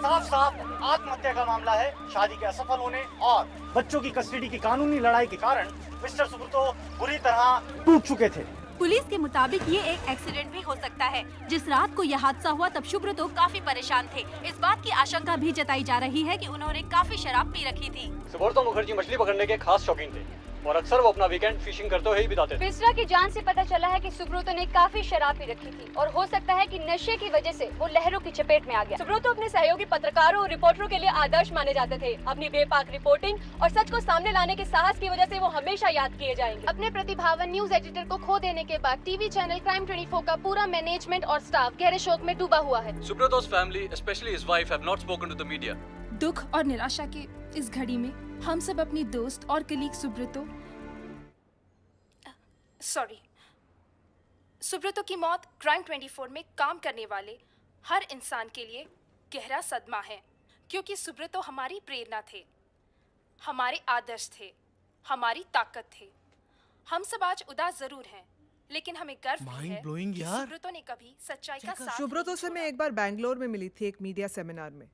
साफ साफ आत्महत्या का मामला है। शादी के असफल होने और बच्चों की कस्टडी की कानूनी लड़ाई के कारण मिस्टर सुब्रतो बुरी तरह टूट चुके थे। पुलिस के मुताबिक ये एक एक्सीडेंट भी हो सकता है। जिस रात को यह हादसा हुआ तब सुब्रतो काफी परेशान थे। इस बात की आशंका भी जताई जा रही है कि उन्होंने काफी शराब पी रखी थी। सुब्रतो मुखर्जी मछली पकड़ने के खास शौकीन थे और अक्सर वो अपना वीकेंड फिशिंग करते हुए ही बिताते थे। बिस्रा की जान से पता चला है कि सुब्रतो ने काफी शराब पी रखी थी और हो सकता है कि नशे की वजह से वो लहरों की चपेट में आ गया। सुब्रतो अपने सहयोगी पत्रकारों और रिपोर्टरों के लिए आदर्श माने जाते थे। अपनी बेबाक रिपोर्टिंग और सच को सामने लाने के साहस की वजह से वो हमेशा याद किए जाएंगे। अपने प्रतिभावन न्यूज एडिटर को खो देने के बाद टीवी चैनल क्राइम 24 का पूरा मैनेजमेंट और स्टाफ गहरे शोक में डूबा हुआ है। Subrato's family, especially his wife, have not spoken to the media. दुख और निराशा के इस घड़ी में हम सब अपनी दोस्त और कलीग सुब्रतो की मौत क्राइम 24 में काम करने वाले हर इंसान के लिए गहरा सदमा है, क्योंकि सुब्रतो हमारी प्रेरणा थे, हमारे आदर्श थे, हमारी ताकत थे। हम सब आज उदास जरूर हैं, लेकिन हमें गर्व भी है कि सुब्रतो ने कभी सच्चाई का साथ सुब्रतो से मैं एक बार बैंगलोर में मिली थी एक मीडिया सेमिनार में।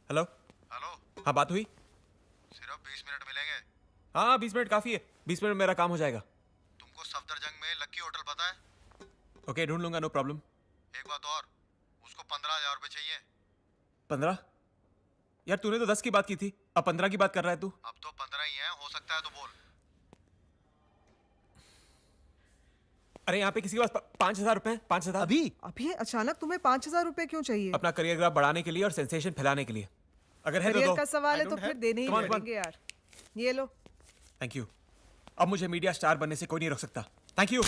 हेलो हेलो, हाँ बात हुई? सिर्फ 20 मिनट मिलेंगे। हाँ 20 मिनट काफ़ी है, 20 मिनट में मेरा काम हो जाएगा। तुमको सफदरजंग में लक्की होटल पता है? ओके ढूंढ लूंगा, नो प्रॉब्लम। एक बात और, उसको 15,000 रुपए चाहिए। 15? यार तूने तो 10 की बात की थी, अब 15 की बात कर रहा है तू? अब तो 15 ही है, हो सकता है तो बोल। अरे यहाँ पे किसी के पास 5,000 रुपए? 5,000 अभी अचानक तुम्हें 5,000 रुपए क्यों चाहिए? अपना करियर ग्राफ बढ़ाने के लिए और सेंसेशन फैलाने के लिए। अगर है करियर तो का सवाल है तो फिर देने ही पड़ेंगे यार। ये लो। Thank you. अब मुझे मीडिया स्टार बनने से कोई नहीं रोक सकता। Thank you.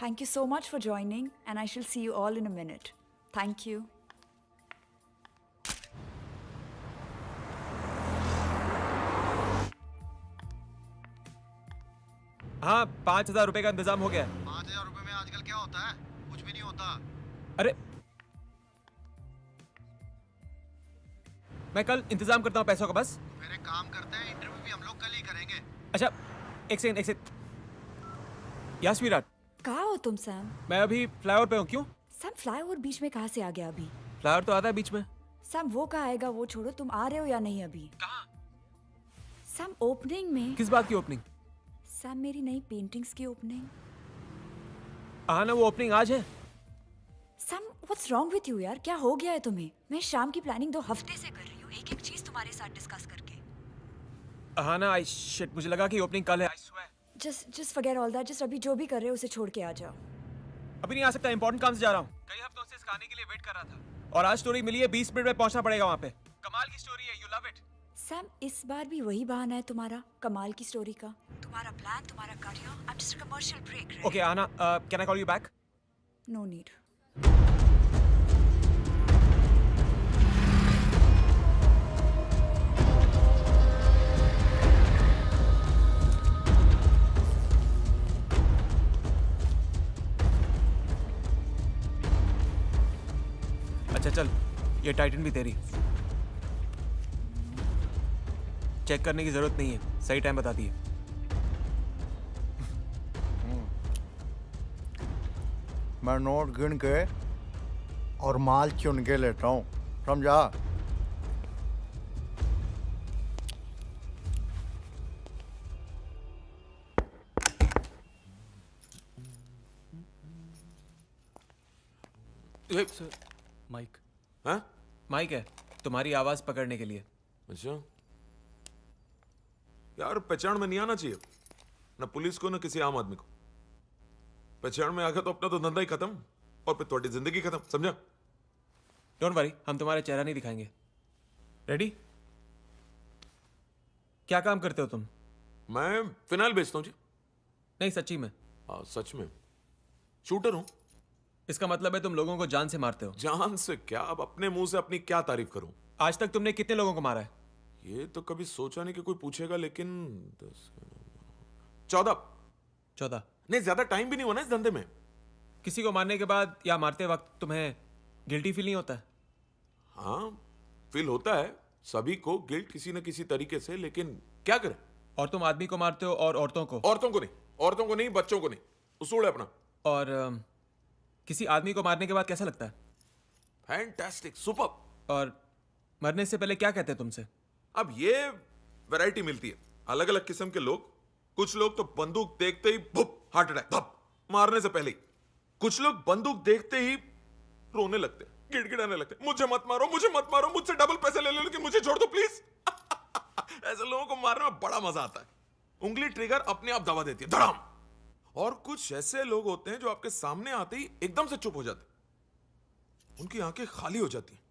Thank you so much for joining, and I shall see you all in a minute. Thank you. हाँ 5,000 रुपए का इंतजाम हो गया। 5,000 रुपए में आजकल क्या होता है? कुछ भी नहीं होता। अरे मैं कल इंतजाम करता हूँ पैसों का। बस फिर एक काम करते हैं, इंटरव्यू भी हम लोग कल ही करेंगे। अच्छा एक सेकंड। यस विराट, कहाँ हो तुम सैम? मैं अभी फ्लाईओवर पे हूँ। क्यों? सैम फ्लाईओवर बीच में कहाँ से आ गया अभी? फ्लाईओवर तो आता है बीच में। सैम वो कहाँ आएगा, वो छोड़ो, तुम आ रहे हो या नहीं अभी? कहाँ? सैम ओपनिंग में। किस बात की ओपनिंग? सैम मेरी नई पेंटिंग्स की ओपनिंग। हाँ ना, वो ओपनिंग आज है। Sam what's wrong with you यार, क्या हो गया है तुम्हें? मैं शाम की प्लानिंग 2 हफ्ते से कर रही हूँ, एक एक चीज तुम्हारे साथ डिस्कस करके। हाँ ना, आई शिट, मुझे लगा कि ओपनिंग कल है। I swear. Just forget all that, just अभी जो भी कर रहे हो उसे छोड़ के आ जाओ। अभी नहीं आ सकता, इंपॉर्टेंट काम से जा रहा हूँ। कई हफ्तों से इस कहानी के लिए वेट कर रहा था और आज स्टोरी मिली है। 20 मिनट में पहुंचना पड़ेगा वहाँ पे। कमाल की स्टोरी है, यू लव इट। सैम इस बार भी वही बहाना है तुम्हारा, कमाल की स्टोरी का। तुम्हारा प्लान, तुम्हारा career, I am just a commercial break. Okay आना, can I call you back? No need. अच्छा चल, ये टाइटन भी तेरी। चेक करने की जरूरत नहीं है, सही टाइम बताती है। मैं नोट गिन के और माल चुन के लेता हूँ, समझा? माइक? हाँ माइक है, तुम्हारी आवाज पकड़ने के लिए। अच्छा यार, पहचान में नहीं आना चाहिए ना पुलिस को ना किसी आम आदमी को। पहचान में आ गया तो अपना तो धंधा ही खत्म और फिर थोड़ी जिंदगी खत्म, समझा? डोंट वरी, हम तुम्हारे चेहरा नहीं दिखाएंगे। रेडी? क्या काम करते हो तुम? मैं फिनाइल बेचता हूँ जी। नहीं सच्ची में? हाँ सच में, शूटर हूँ। इसका मतलब है तुम लोगों को जान से मारते हो? जान से क्या, अब अपने मुंह से अपनी क्या तारीफ करूं। आज तक तुमने कितने लोगों को मारा है? ये तो कभी सोचा नहीं कि कोई पूछेगा, लेकिन 14 नहीं, ज्यादा टाइम भी नहीं हुआ ना इस धंधे में। किसी को मारने के बाद या मारते वक्त तुम्हें गिल्टी फील नहीं होता है? हाँ फील होता है, सभी को गिल्ट किसी न किसी तरीके से, लेकिन क्या करें, और तुम आदमी को मारते हो और औरतों को? औरतों को नहीं, बच्चों को नहीं। उसूल है अपना। और किसी आदमी को मारने के बाद कैसा लगता है? Fantastic, super. और मरने से पहले क्या कहते हैं तुमसे? अब ये वैरायटी मिलती है, अलग अलग किस्म के लोग। कुछ लोग तो बंदूक देखते ही भुप, हार्ट अटैक, धप, मारने से पहले ही। कुछ लोग बंदूक देखते ही रोने लगते, गिड़गिड़ाने लगते, मुझे मत मारो, मुझसे डबल पैसे ले लो, लेकिन मुझे छोड़ दो प्लीज। ऐसे लोगों को मारने में बड़ा मजा आता है। उंगली ट्रिगर अपने आप दबा देती है, धड़ाम। और कुछ ऐसे लोग होते हैं जो आपके सामने आते ही एकदम से चुप हो जाते, उनकी आंखें खाली हो जाती हैं,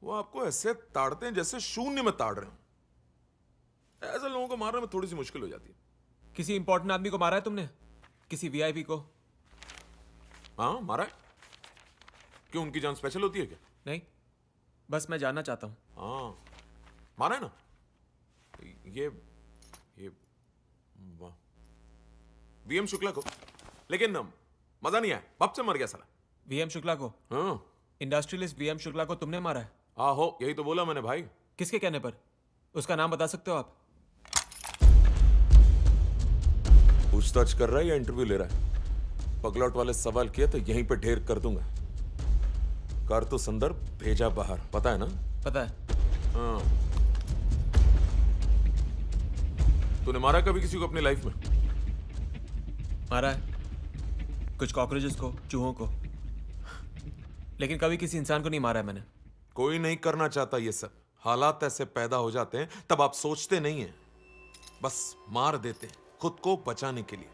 वो आपको ऐसे ताड़ते हैं जैसे शून्य में ताड़ रहे हो। ऐसे लोगों को मारने में थोड़ी सी मुश्किल हो जाती है। किसी इंपॉर्टेंट आदमी को मारा है तुमने? किसी वीआईपी को? हाँ, मारा है। क्यों, उनकी जान स्पेशल होती है क्या? नहीं, बस मैं जानना चाहता हूं। हाँ, मारा है ना। ये वाह, वीएम शुक्ला को। लेकिन मजा नहीं आया, बाप से मर गया साला। वीएम शुक्ला को? हाँ, इंडस्ट्रियलिस्ट वीएम शुक्ला को तुमने मारा है? आहो, यही तो बोला मैंने भाई। किसके कहने पर? उसका नाम बता सकते हो आप? पूछताछ कर रहा है या इंटरव्यू ले रहा है? पगलौट वाले सवाल किए तो यहीं पे ढेर कर दूंगा। कर तो संदर्भ भेजा बाहर, पता है ना? पता है। हाँ। तूने मारा कभी किसी को अपनी लाइफ में? मारा है, कुछ कॉकरोचेस को, चूहों को, लेकिन कभी किसी इंसान को नहीं मारा है मैंने। कोई नहीं करना चाहता ये सब। हालात ऐसे पैदा हो जाते हैं, तब आप सोचते नहीं हैं, बस मार देते हैं खुद को बचाने के लिए।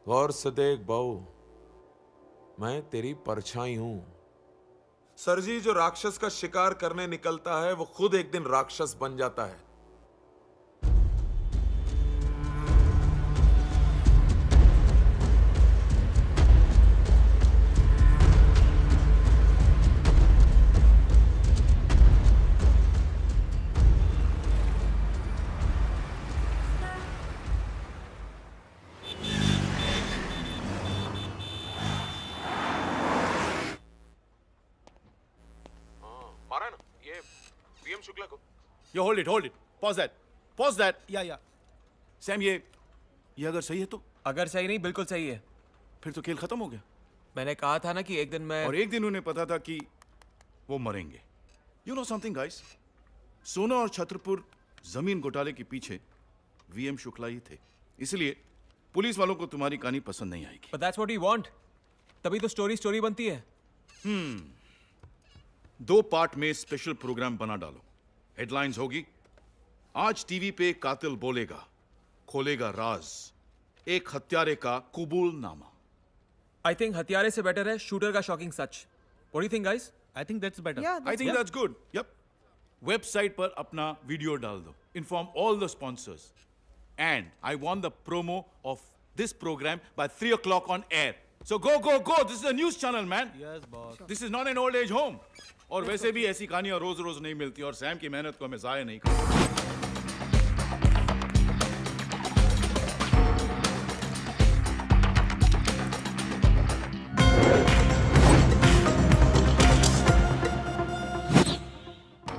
गौर से देख बाऊ, मैं तेरी परछाई हूं। सरजी, जो राक्षस का शिकार करने निकलता है वो खुद एक दिन राक्षस बन जाता है। शुक्ला को। Yo, hold it. Pause that. Yeah. Sam, ये अगर सही है तो? अगर सही नहीं, बिल्कुल सही है। फिर तो खेल खत्म हो गया। मैंने कहा था ना कि एक दिन मैं, और एक दिन उन्हें पता था कि वो मरेंगे। You know something, guys? सोना और छतरपुर जमीन घोटाले के पीछे वीएम शुक्ला ही थे। इसलिए पुलिस वालों को तुम्हारी कहानी पसंद नहीं आएगी। But that's what we want. तभी तो स्टोरी बनती है। 2 पार्ट में स्पेशल प्रोग्राम बना डालो। हेडलाइंस होगी, आज टीवी पे कातिल बोलेगा, खोलेगा राज, एक हत्यारे का कबूलनामा। I think हत्यारे से बेटर है शूटर का shocking such. What do you think, guys? I think that's better. Yeah, I think that's good. Yep. Website पर अपना वीडियो डाल दो. Inform all the sponsors. And I want the promo of this program by 3 o'clock on air. So go. This is a news channel, man. Yes, boss. This is not an old age home. और वैसे भी ऐसी कहानियां रोज नहीं मिलती और Sam की मेहनत को हमें जाया नहीं करना।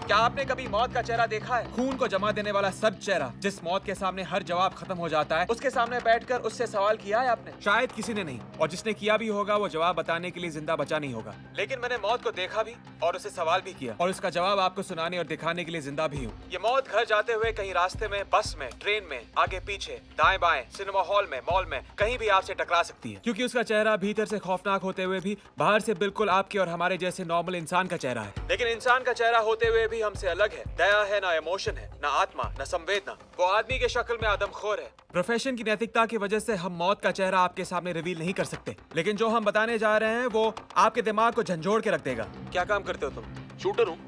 क्या आपने कभी मौत का चेहरा देखा है? खून को जमा देने वाला सच चेहरा, जिस मौत के सामने हर जवाब खत्म हो जाता है। उसके सामने बैठकर उससे सवाल किया है आपने? शायद किसी ने नहीं, और जिसने किया भी होगा वो जवाब बताने के लिए जिंदा बचा नहीं होगा। लेकिन मैंने मौत को देखा भी और उसे सवाल भी किया, और उसका जवाब आपको सुनाने और दिखाने के लिए जिंदा भी हूँ। ये मौत घर जाते हुए, कहीं रास्ते में, बस में, ट्रेन में, आगे पीछे, दाएं बाएं, सिनेमा हॉल में, मॉल में, कहीं भी आपसे टकरा सकती है, क्योंकि उसका चेहरा भीतर से खौफनाक होते हुए भी बाहर से बिल्कुल आपके और हमारे जैसे नॉर्मल इंसान का चेहरा है। लेकिन इंसान का चेहरा होते हुए भी हमसे अलग है। दया है, ना इमोशन है, ना आत्मा, ना संवेदना। वो आदमी के शक्ल में आदमखोर है। प्रोफेशन की नैतिकता की वजह से हम मौत का चेहरा आपके सामने रिवील नहीं कर सकते, लेकिन जो हम बताने जा रहे हैं वो आपके दिमाग को झंझोड़ के रख देगा। क्या काम करते हो तुम? शूटर हूँ।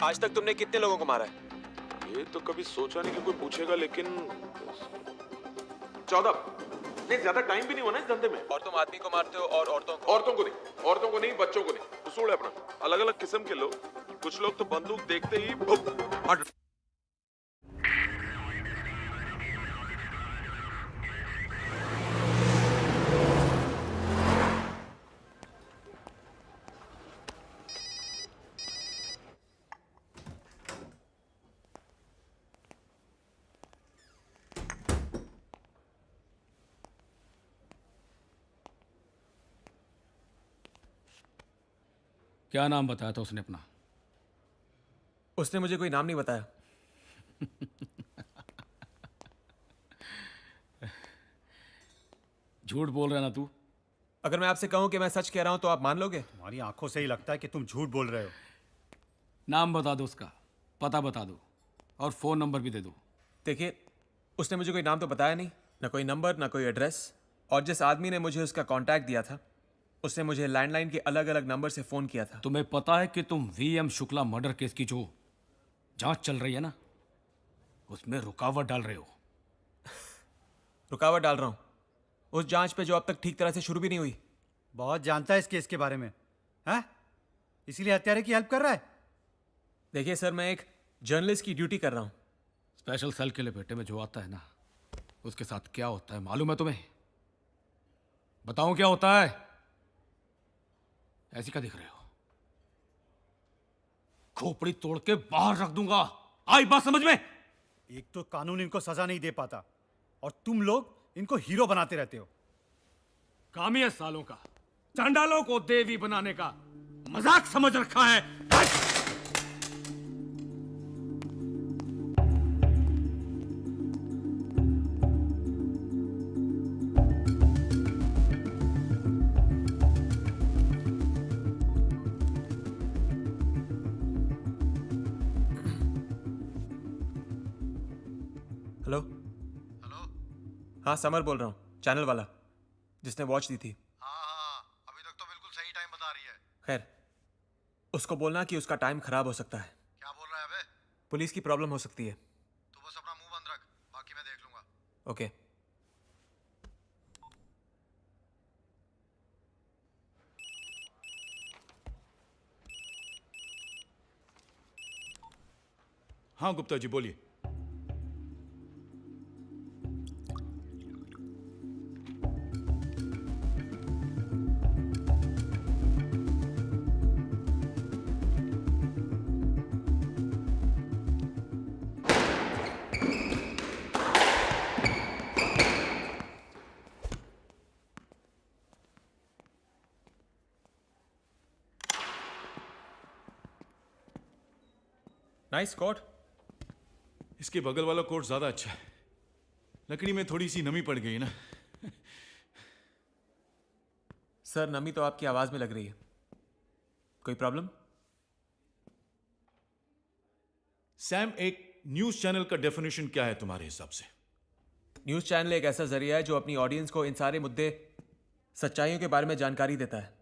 आज तक तुमने कितने लोगों को मारा है? ये तो कभी सोचा नहीं कि कोई पूछेगा, लेकिन 14। नहीं, ज्यादा टाइम भी नहीं हुआ ना इस धंधे में। और तुम आदमी को मारते हो और औरतों को? औरतों को नहीं, बच्चों को नहीं। उसूल है अपना। अलग अलग किस्म के लोग। कुछ लोग तो बंदूक देखते ही हट। क्या नाम बताया था उसने अपना? उसने मुझे कोई नाम नहीं बताया। झूठ बोल रहा है ना तू? अगर मैं आपसे कहूं कि मैं सच कह रहा हूं तो आप मान लोगे? तुम्हारी आंखों से ही लगता है कि तुम झूठ बोल रहे हो। नाम बता दो उसका, पता बता दो और फोन नंबर भी दे दो। देखिए, उसने मुझे कोई नाम तो बताया नहीं, ना कोई नंबर, ना कोई एड्रेस। और जिस आदमी ने मुझे उसका कांटेक्ट दिया था उसने मुझे लैंडलाइन के अलग अलग नंबर से फ़ोन किया था। तुम्हें पता है कि तुम वीएम शुक्ला मर्डर केस की जो जांच चल रही है ना, उसमें रुकावट डाल रहे हो। रुकावट डाल रहा हूं उस जांच पे जो अब तक ठीक तरह से शुरू भी नहीं हुई। बहुत जानता है इस केस के बारे में, हैं? इसीलिए हत्यारे की हेल्प कर रहा है। देखिए सर, मैं एक जर्नलिस्ट की ड्यूटी कर रहा हूं। स्पेशल सेल के लिए बेटे में जो आता है ना, उसके साथ क्या होता है मालूम है तुम्हें? बताऊं क्या होता है? ऐसी क्या दिख रहे हो? खोपड़ी तोड़ के बाहर रख दूंगा। आई बात समझ में? एक तो कानून इनको सजा नहीं दे पाता और तुम लोग इनको हीरो बनाते रहते हो। काम ही है सालों का चांडालों को देवी बनाने का मजाक समझ रखा है। हेलो हेलो, हाँ समर बोल रहा हूँ, चैनल वाला जिसने वॉच दी थी। हाँ, अभी तक तो बिल्कुल सही टाइम बता रही है। खैर, उसको बोलना कि उसका टाइम खराब हो सकता है। क्या बोल रहा है बे? पुलिस की प्रॉब्लम हो सकती है। तू बस अपना मुंह बंद रख, बाकी मैं देख लूंगा। ओके। हाँ गुप्ता जी बोलिए। Nice quote. इसके बगल वाला कोट ज्यादा अच्छा है, लकड़ी में थोड़ी सी नमी पड़ गई ना। सर, नमी तो आपकी आवाज में लग रही है। कोई प्रॉब्लम? सैम, एक न्यूज चैनल का डेफिनेशन क्या है तुम्हारे हिसाब से? न्यूज चैनल एक ऐसा जरिया है जो अपनी ऑडियंस को इन सारे मुद्दे, सच्चाइयों के बारे में जानकारी देता है।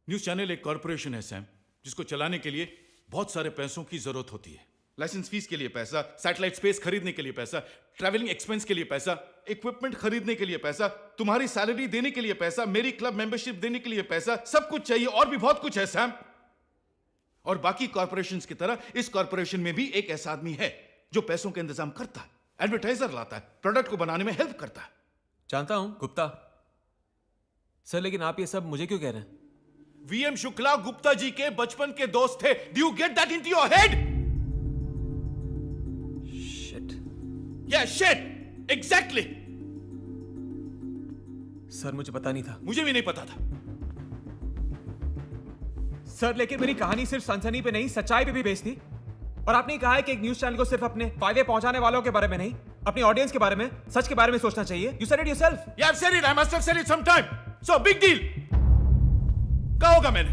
न्यूज चैनल एक कॉरपोरेशन है सैम, जिसको चलाने के लिए बहुत सारे पैसों की जरूरत होती है। लाइसेंस फीस के लिए पैसा, सैटेलाइट स्पेस खरीदने के लिए पैसा, ट्रैवलिंग एक्सपेंस के लिए पैसा, इक्विपमेंट खरीदने के लिए पैसा, तुम्हारी सैलरी देने के लिए पैसा, मेरी क्लब मेंबरशिप देने के लिए पैसा, सब कुछ चाहिए और भी बहुत कुछ है सैम। और बाकी कॉरपोरेशंस की तरह इस कॉरपोरेशन में भी एक ऐसा आदमी है जो पैसों का इंतजाम करता है, एडवर्टाइजर लाता है, प्रोडक्ट को बनाने में हेल्प करता है। जानता हूं गुप्ता सर, लेकिन आप ये सब मुझे क्यों कह रहे हैं? वीएम शुक्ला गुप्ता जी के बचपन के दोस्त थे। Do you get that into your head? Shit. या शिट, एग्जैक्टली। सर, मुझे पता नहीं था। मुझे भी नहीं पता था सर, लेकिन मेरी कहानी सिर्फ सनसनी पे नहीं, सच्चाई पे भी बेस्ड थी। और आपने कहा है कि एक न्यूज चैनल को सिर्फ अपने फायदे पहुंचाने वालों के बारे में नहीं, अपनी ऑडियंस के बारे में, सच के बारे में सोचना चाहिए। You said it yourself. Yeah, I've said it. I must have said it sometime. So big deal. क्या होगा मैंने?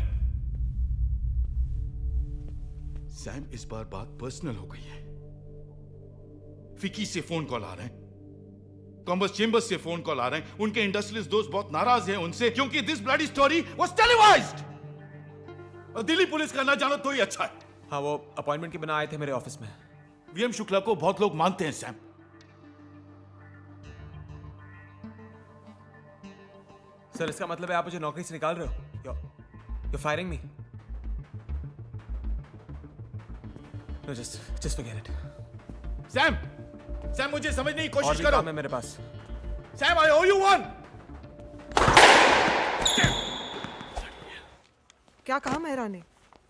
सैम, इस बार बात पर्सनल हो गई है। फिकी से फोन कॉल आ रहे हैं, कॉमर्स चेंबर्स से फोन कॉल आ रहे हैं। उनके इंडस्ट्रियलिस्ट दोस्त बहुत नाराज हैं उनसे, क्योंकि this bloody story was televised. और दिल्ली पुलिस का ना जानो तो ही अच्छा है। हाँ, वो अपॉइंटमेंट के बिना आए थे मेरे ऑफिस में। वीएम शुक्ला को बहुत लोग मानते हैं सैम। सर, इसका मतलब है आप मुझे नौकरी से निकाल रहे हो? You're firing me? No, just forget it. Sam, Sam मुझे समझने की और कोशिश भी करो। काम है मेरे पास। Sam, I owe you one. क्या कहा मेहरा ने?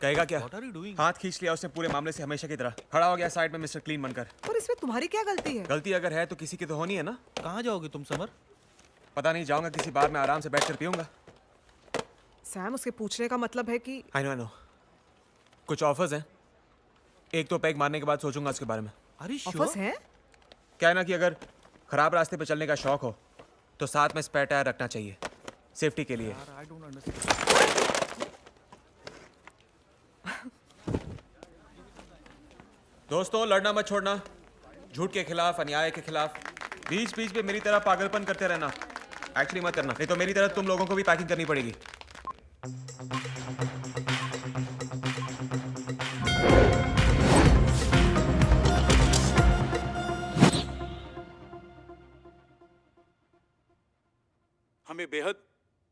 कहेगा क्या? हाथ खींच लिया उसने पूरे मामले से हमेशा की तरह। खड़ा हो गया साइड में मिस्टर क्लीन बनकर। और इसमें तुम्हारी क्या गलती है? गलती अगर है तो किसी की तो होनी है ना। कहाँ जाओगे तुम समर? पता नहीं, जाऊंगा किसी बार में आराम से बैठकर पीऊंगा। सैम, उसके पूछने का मतलब है कि आई नो कुछ ऑफर्स हैं। एक तो पैक मारने के बाद सोचूंगा उसके बारे में। ऑफर्स हैं? क्या है ना कि अगर खराब रास्ते पे चलने का शौक हो तो साथ में स्पेयर टायर रखना चाहिए, सेफ्टी के लिए। दोस्तों, लड़ना मत छोड़ना, झूठ के खिलाफ, अन्याय के खिलाफ। बीच बीच में मेरी तरह पागलपन करते रहना एक्चुअली मत करना, नहीं तो मेरी तरह तुम लोगों को भी पैकिंग करनी पड़ेगी। हमें बेहद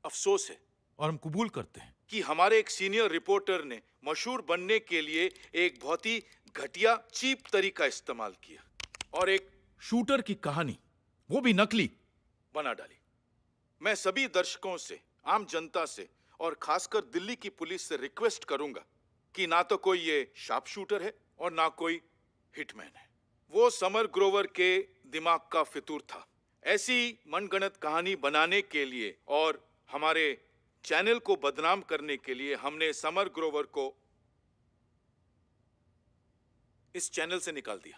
अफसोस है और हम कबूल करते हैं कि हमारे एक सीनियर रिपोर्टर ने मशहूर बनने के लिए एक बहुत ही घटिया चीप तरीका इस्तेमाल किया और एक शूटर की कहानी, वो भी नकली, बना डाली। मैं सभी दर्शकों से, आम जनता से और खासकर दिल्ली की पुलिस से रिक्वेस्ट करूंगा कि ना तो कोई ये शार्प शूटर है और ना कोई हिटमैन है। वो समर ग्रोवर के दिमाग का फितूर था ऐसी मनगढ़ंत कहानी बनाने के लिए, और हमारे चैनल को बदनाम करने के लिए हमने समर ग्रोवर को इस चैनल से निकाल दिया।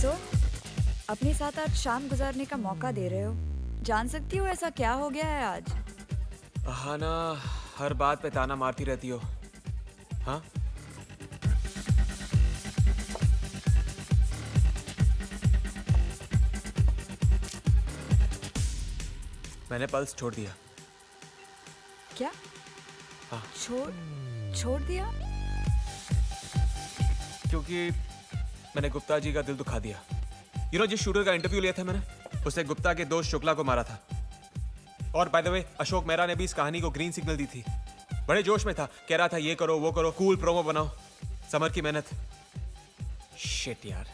सो, अपने साथ आज शाम गुजारने का मौका दे रहे हो। जान सकती हो ऐसा क्या हो गया है आज? हाँ ना, हर बात पे ताना मारती रहती हो। हाँ, मैंने पल्स छोड़ दिया। क्या? हाँ। छोड़ दिया? क्योंकि मैंने गुप्ता जी का दिल दुखा दिया। जिस शूटर का इंटरव्यू लिया था मैंने, उसे गुप्ता के दोस्त शुक्ला को मारा था। और by the way, Ashok Mehra ने भी इस कहानी को ग्रीन सिग्नल दी थी। बड़े जोश में था, कह रहा था ये करो वो करो, कूल प्रोमो बनाओ। समर की मेहनत। शिट यार,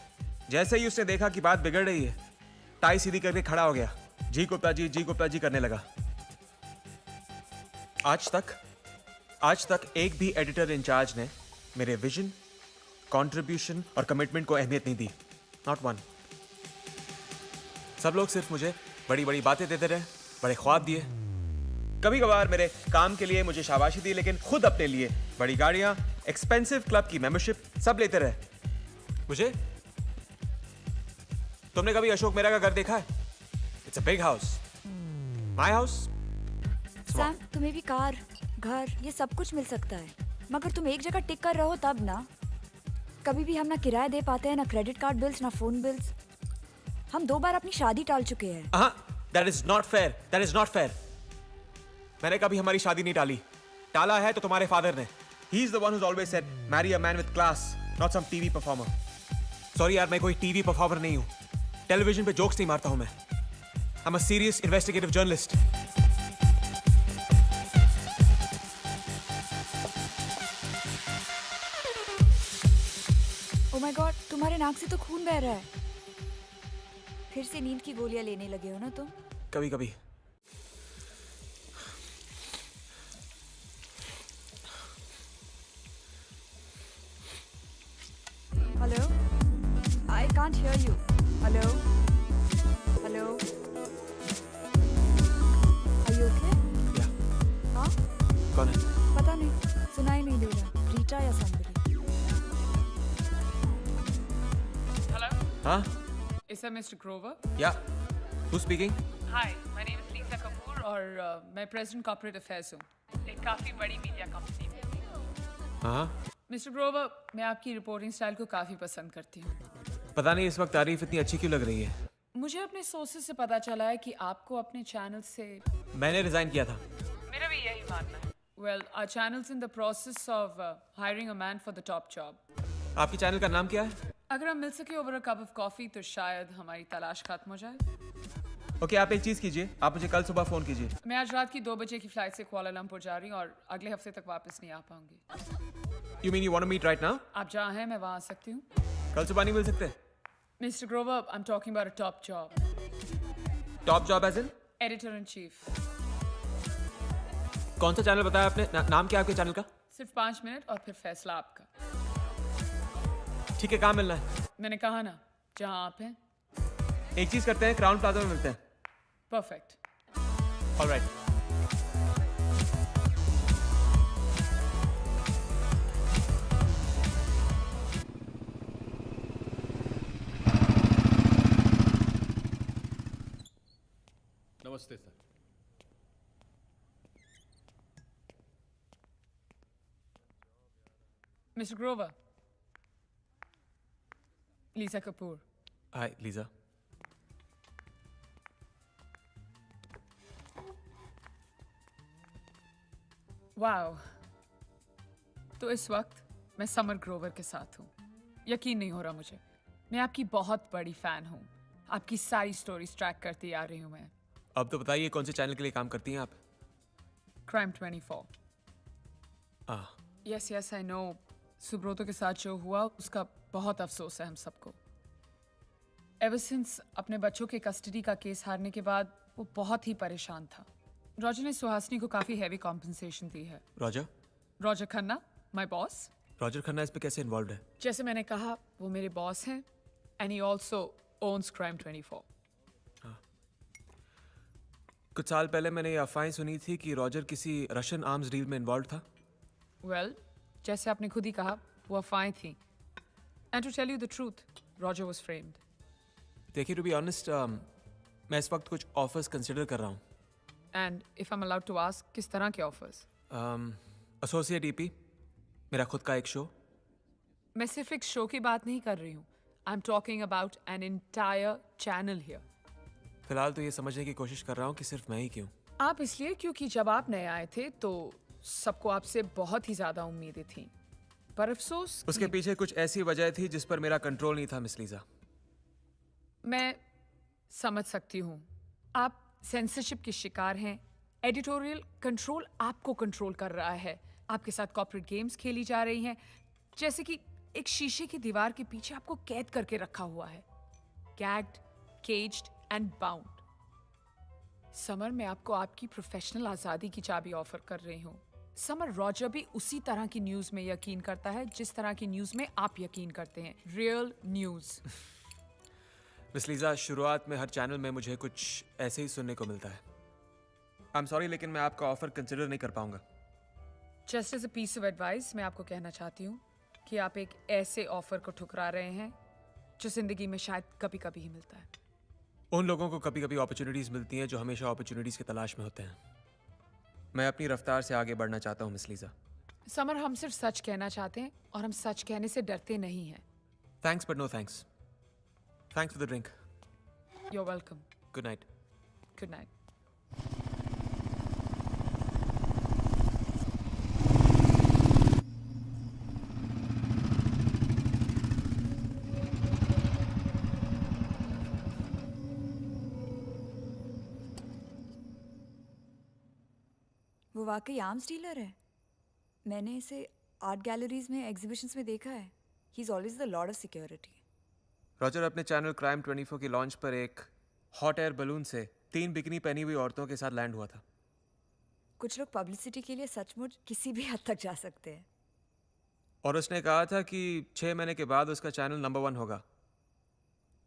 जैसे ही उसने देखा कि बात बिगड़ रही है, टाई सीधी करके खड़ा हो गया। जी गुप्ता जी करने लगा। आज तक एक भी एडिटर इंचार्ज ने मेरे विजन, कंट्रीब्यूशन और कमिटमेंट को अहमियत नहीं दी। Not one. सब लोग सिर्फ मुझे बड़ी बड़ी बातें देते रहे, बड़े ख्वाब दिए। कभी कभार मेरे काम के लिए मुझे शाबाशी दी, लेकिन खुद अपने लिए बड़ी गाड़ियां, एक्सपेंसिव क्लब की मेंबरशिप सब लेते रहे। मुझे तुमने कभी अशोक मेहरा का घर देखा है? It's a big house. My house. Sam, तुम्हें भी कार, घर, ये सब कुछ मिल सकता है, मगर तुम एक जगह टिक कर रहो तब ना। कभी भी हम ना किराया दे पाते हैं, ना क्रेडिट कार्ड बिल्स, ना फोन बिल्स। हम 2 बार अपनी शादी टाल चुके हैं। That is not fair. That is not fair. मैंने कभी हमारी शादी नहीं टाली। टाला है तो तुम्हारे फादर ने। He is the one who's always said, marry a man with class, not some TV performer. Sorry यार, मैं कोई TV performer नहीं हूँ। टेलीविजन पे जोक्स नहीं मारता हूँ मैं। I'm a serious investigative journalist. Oh my God, तुम्हारे नाक से तो खून बह रहा है। फिर से नींद की गोलियां लेने लगे हो ना तुम? कभी कभी। Hello, I can't hear you. Hello hello, are you okay? हाँ? कौन है? पता नहीं, सुनाई नहीं दे रहा। रीटा या somebody? हाँ? Is that Mr. Grover? Yeah. Who's speaking? Hi, my name is Lisa Kapoor और मैं प्रेसिडेंट कॉर्पोरेट अफेयर्स हूँ, एक काफ़ी बड़ी मीडिया कंपनी में। हाँ? मिस्टर ग्रोवर, मैं आपकी रिपोर्टिंग स्टाइल को काफ़ी पसंद करती हूँ। पता नहीं इस वक्त तारीफ इतनी अच्छी क्यों लग रही है। मुझे अपने सोर्सेज से पता चला है कि आपको अपने चैनल से मैंने रिजाइन किया था। मेरा भी यही मानना है। Well, our channel's in the process of hiring a man for the top job. आपके चैनल का नाम क्या है? अगर हम मिल सके over a cup of coffee तो शायद हमारी तलाश खत्म हो जाए। ओके, आप एक चीज कीजिए, आप मुझे कल सुबह फोन कीजिए। मैं आज रात की 2 बजे की फ्लाइट से कुआलालंपुर जा रही हूँ और अगले हफ्ते तक वापस नहीं आ पाऊंगी। You mean you want to meet right now? आप जहाँ हैं मैं वहाँ आ सकती हूँ। कल सुबह नहीं मिल सकते? Mr. Grover, I'm talking about a top job. Top job as in? Editor in chief. कौन सा चैनल बताया आपने? नाम क्या है आपके चैनल का? सिर्फ 5 मिनट और फिर फैसला आपका। ठीक है, कहाँ मिलना है? मैंने कहा ना, जहां आप हैं। एक चीज करते हैं, क्राउन प्लाजा में मिलते हैं। परफेक्ट। ऑलराइट। नमस्ते सर। मिस्टर ग्रोवर, लीसा कपूर। हाय लीजा। वाओ, तो इस वक्त मैं समर ग्रोवर के साथ हूँ। यकीन नहीं हो रहा मुझे। मैं आपकी बहुत बड़ी फैन हूँ। आपकी सारी स्टोरीज ट्रैक करती आ रही हूँ मैं। अब तो बताइए कौन से चैनल के लिए काम करती हैं आप? क्राइम 24। हाँ। Yes yes I know. Subroto के साथ जो हुआ उसका बहुत अफसोस है हम सबको। एवर सिंस अपने बच्चों के कस्टडी का केस हारने के बाद वो बहुत ही परेशान था। रॉजर ने सुहासिनी को काफी हैवी कॉम्पनसेशन दी है। Roger? Roger Khanna, my boss. Roger Khanna इस पे कैसे इन्वॉल्व है? जैसे मैंने कहा, वो मेरे बॉस हैं and he also owns crime 24। कुछ साल पहले मैंने ये अफवाहें सुनी थी कि रॉजर किसी रशियन आर्म्स डील में इन्वॉल्व था। वेल, जैसे आपने खुद ही कहा, वो अफवाहें थी। And to tell you the truth, Roger was framed. देखिए, टू बी ऑनेस्ट, मैं इस वक्त कुछ ऑफर्स कंसिडर कर रहा हूँ। And if I am allowed to ask, किस तरह के ऑफर्स? एसोसिएट ईपी, मेरा खुद का एक शो। मैं सिर्फ एक शो की बात नहीं कर रही हूँ। I am talking about an entire channel here. फिलहाल तो ये समझने की कोशिश कर रहा हूँ कि सिर्फ मैं ही क्यों। आप इसलिए क्योंकि जब आप नए आए थे तो सबको आपसे बहुत ही ज्यादा उम्मीदें थीं। पर अफसोस उसके पीछे कुछ ऐसी वजह थी जिस पर मेरा कंट्रोल नहीं था मिस लीजा। मैं समझ सकती हूँ। आप सेंसरशिप के शिकार हैं। एडिटोरियल कंट्रोल आपको कंट्रोल कर रहा है। आपके साथ कॉर्पोरेट गेम्स खेली जा रही हैं, जैसे कि एक शीशे की दीवार के पीछे आपको कैद करके रखा हुआ है। गैग्ड, केज्ड एंड बाउंड। समर, मैं आपको आपकी प्रोफेशनल आजादी की चाबी ऑफर कर रही हूँ। समर, रॉजर भी उसी तरह की न्यूज में यकीन करता है जिस तरह की न्यूज में आप यकीन करते हैं। Real news. मिस लीजा, शुरुआत में हर चैनल में मुझे कुछ ऐसे ही सुनने को मिलता है। आई एम सॉरी, लेकिन मैं आपका ऑफर कंसिडर नहीं कर पाऊंगा। Just as a piece of advice, मैं आपको कहना चाहती हूँ कि आप एक ऐसे ऑफर को ठुकरा रहे हैं जो जिंदगी में शायद कभी कभी ही मिलता है। उन लोगों को कभी कभी अपॉर्चुनिटीज मिलती हैं जो हमेशा अपॉर्चुनिटीज की तलाश में होते हैं। मैं अपनी रफ्तार से आगे बढ़ना चाहता हूँ मिस लीजा। समर, हम सिर्फ सच कहना चाहते हैं और हम सच कहने से डरते नहीं हैं। Thanks but no thanks. Thanks for the drink. You are welcome. Good night. Good night. वो वाकई आर्म्स डीलर है। मैंने इसे आर्ट गैलरीज में, एग्जीबिशंस में देखा है। He is always the Lord of security. Roger अपने चैनल क्राइम 24 की लॉन्च पर एक हॉट एयर बलून से 3 बिकनी पहनी हुई औरतों के साथ लैंड हुआ था। कुछ लोग पब्लिसिटी के लिए सचमुच किसी भी हद तक जा सकते हैं। और उसने कहा था कि 6 महीने के बाद उसका चैनल नंबर 1 होगा।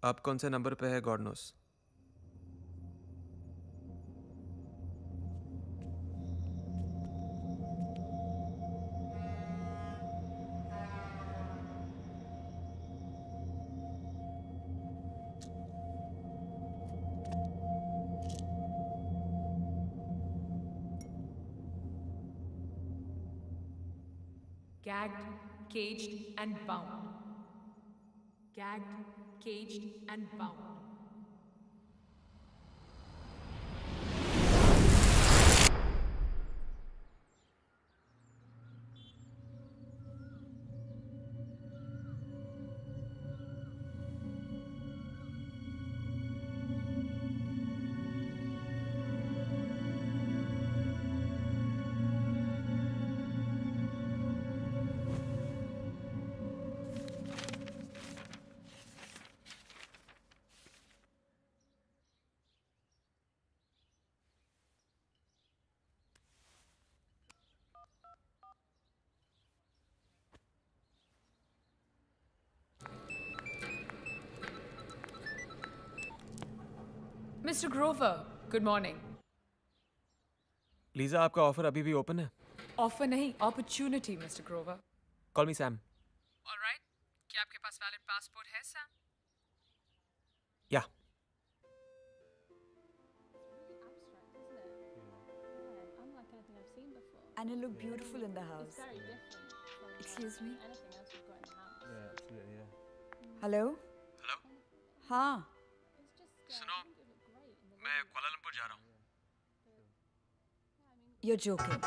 अब कौन से नंबर पे है God knows. Gagged, caged and bound. Gagged, caged and bound. Mister Grover, good morning. Lisa, आपका ऑफर अभी भी ओपन है? ऑफर नहीं, अपॉर्चुनिटी मिस्टर ग्रोवर। कॉल मी सैम। ऑलराइट, क्या आपके पास वैलिड पासपोर्ट है सैम? या। And you look beautiful in the house. Excuse me. Hello? Hello. हाँ, सुनो, मैं कुआलालंपुर जा रहा हूँ। you're joking.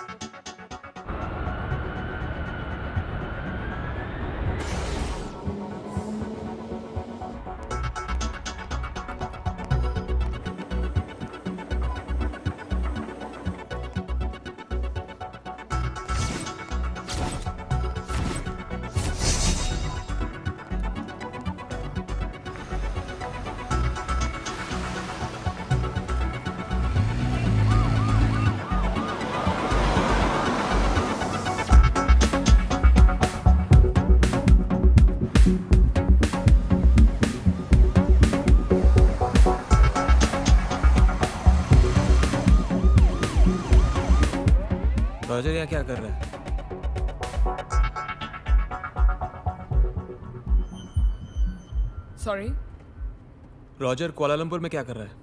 रॉजर यहाँ क्या कर रहा है? सॉरी? रॉजर कुआलालंपुर में क्या कर रहा है?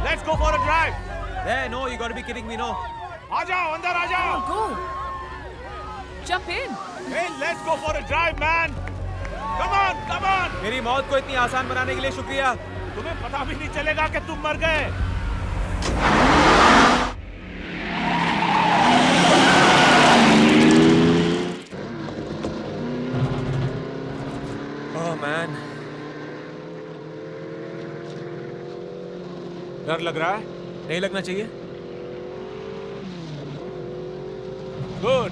Let's go for a drive. Hey, no, you gotta be kidding me, no. आ जाओ, अंदर आ जाओ. Go. Jump in. Hey, let's go for a drive, man. Come on, come on. मेरी मौत को इतनी आसान बनाने के लिए शुक्रिया. तुम्हें पता भी नहीं चलेगा कि तुम मर गए. Oh man. डर लग रहा है? नहीं लगना चाहिए. Good.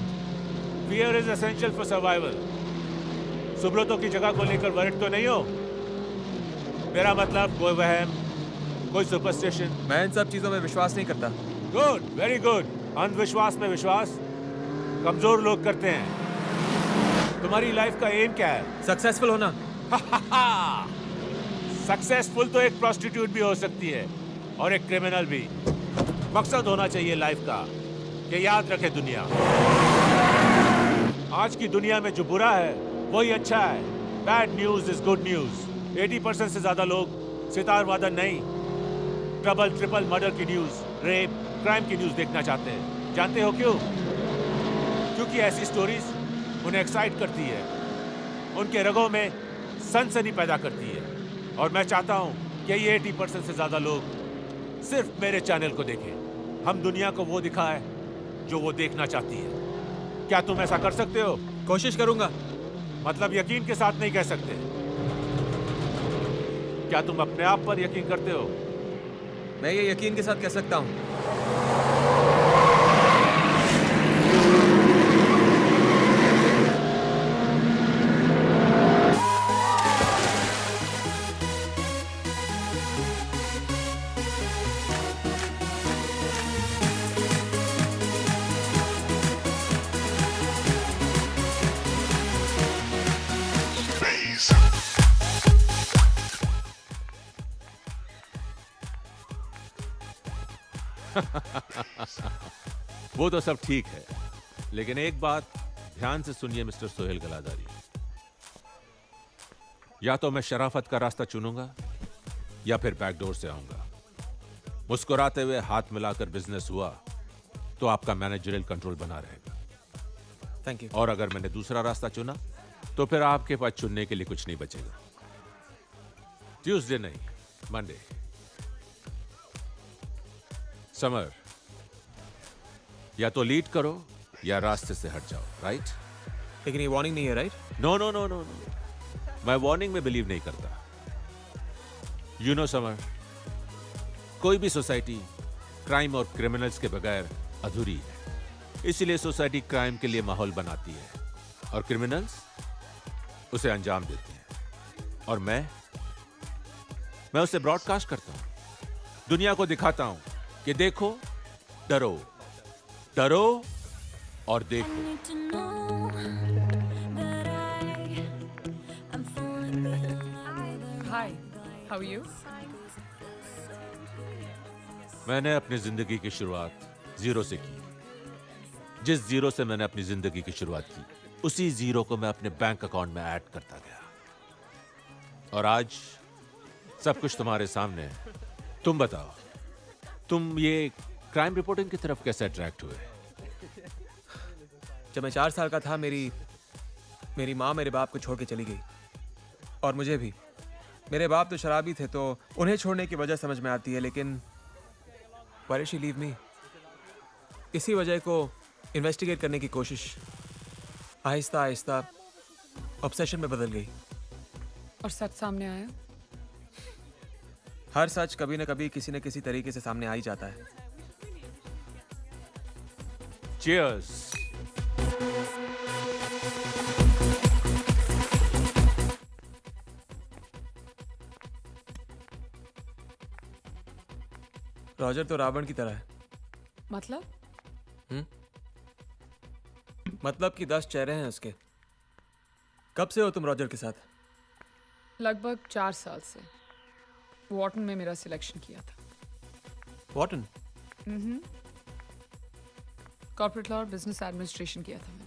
Fear is essential for survival. Subroto की जगह को लेकर वरिड तो नहीं हो? मेरा मतलब कोई वहम, कोई सुपरस्टिशन. मैं इन सब चीजों में विश्वास नहीं करता. Good, very good. अंधविश्वास में विश्वास कमजोर लोग करते हैं. तुम्हारी लाइफ का एम क्या है? सक्सेसफुल होना. सक्सेसफुल तो एक प्रोस्टिट्यूट भी हो सकती है और एक क्रिमिनल भी. मकसद होना चाहिए लाइफ का कि याद रखे दुनिया. आज की दुनिया में जो बुरा है वही अच्छा है. Bad news is good news. 80% से ज्यादा लोग सितार वादन नहीं, ट्रबल ट्रिपल मर्डर की न्यूज, रेप, क्राइम की न्यूज देखना चाहते हैं. जानते हो क्यों? क्योंकि ऐसी स्टोरीज उन्हें एक्साइट करती है, उनके रगों में सनसनी पैदा करती है. और मैं चाहता हूं कि ये 80% से ज्यादा लोग सिर्फ मेरे चैनल को देखें. हम दुनिया को वो दिखाएं जो वो देखना चाहती है. क्या तुम ऐसा कर सकते हो? कोशिश करूंगा. मतलब यकीन के साथ नहीं कह सकते. क्या तुम अपने आप पर यकीन करते हो? मैं ये यकीन के साथ कह सकता हूं. वो तो सब ठीक है, लेकिन एक बात ध्यान से सुनिए मिस्टर सोहेल गलादारी. या तो मैं शराफत का रास्ता चुनूंगा या फिर बैकडोर से आऊंगा. मुस्कुराते हुए हाथ मिलाकर बिजनेस हुआ तो आपका मैनेजरियल कंट्रोल बना रहेगा. Thank you. और अगर मैंने दूसरा रास्ता चुना तो फिर आपके पास चुनने के लिए कुछ नहीं बचेगा. ट्यूसडे नहीं, मंडे. समर, या तो लीड करो या रास्ते से हट जाओ, राइट? लेकिन ये वार्निंग नहीं है, right? No no no no no, मैं वार्निंग में बिलीव नहीं करता। यू नो समर, कोई भी सोसाइटी क्राइम और क्रिमिनल्स के बगैर अधूरी है। इसलिए सोसाइटी क्राइम के लिए माहौल बनाती है और क्रिमिनल्स उसे अंजाम देते हैं, और मैं उसे ब्रॉडकास्ट करता हूं, दुनिया को दिखाता हूं कि देखो, डरो, डरो और देखो। हाय, हाउ यू? मैंने अपनी जिंदगी की शुरुआत जीरो से की। जिस जीरो से मैंने अपनी जिंदगी की शुरुआत की, उसी जीरो को मैं अपने बैंक अकाउंट में ऐड करता गया, और आज सब कुछ तुम्हारे सामने है। तुम बताओ, तुम ये क्राइम रिपोर्टिंग की तरफ कैसे अट्रैक्ट हुए? जब मैं 4 साल का था, मेरी माँ मेरे बाप को छोड़ के चली गई, और मुझे भी। मेरे बाप तो शराबी थे, तो उन्हें छोड़ने की वजह समझ में आती है, लेकिन why did she leave me? इसी वजह को इन्वेस्टिगेट करने की कोशिश आहिस्ता आहिस्ता ऑब्सेशन में बदल गई। और सच सामने आया? हर सच कभी न कभी किसी न किसी तरीके से सामने आ ही जाता है। Cheers! रॉजर तो रावण की तरह है। मतलब? मतलब कि 10 चेहरे हैं उसके। कब से हो तुम रॉजर के साथ? लगभग 4 साल से। वॉर्टन में मेरा सिलेक्शन किया था। वॉर्टन? कॉर्पोरेट लॉ और बिजनेस एडमिनिस्ट्रेशन किया था मैंने।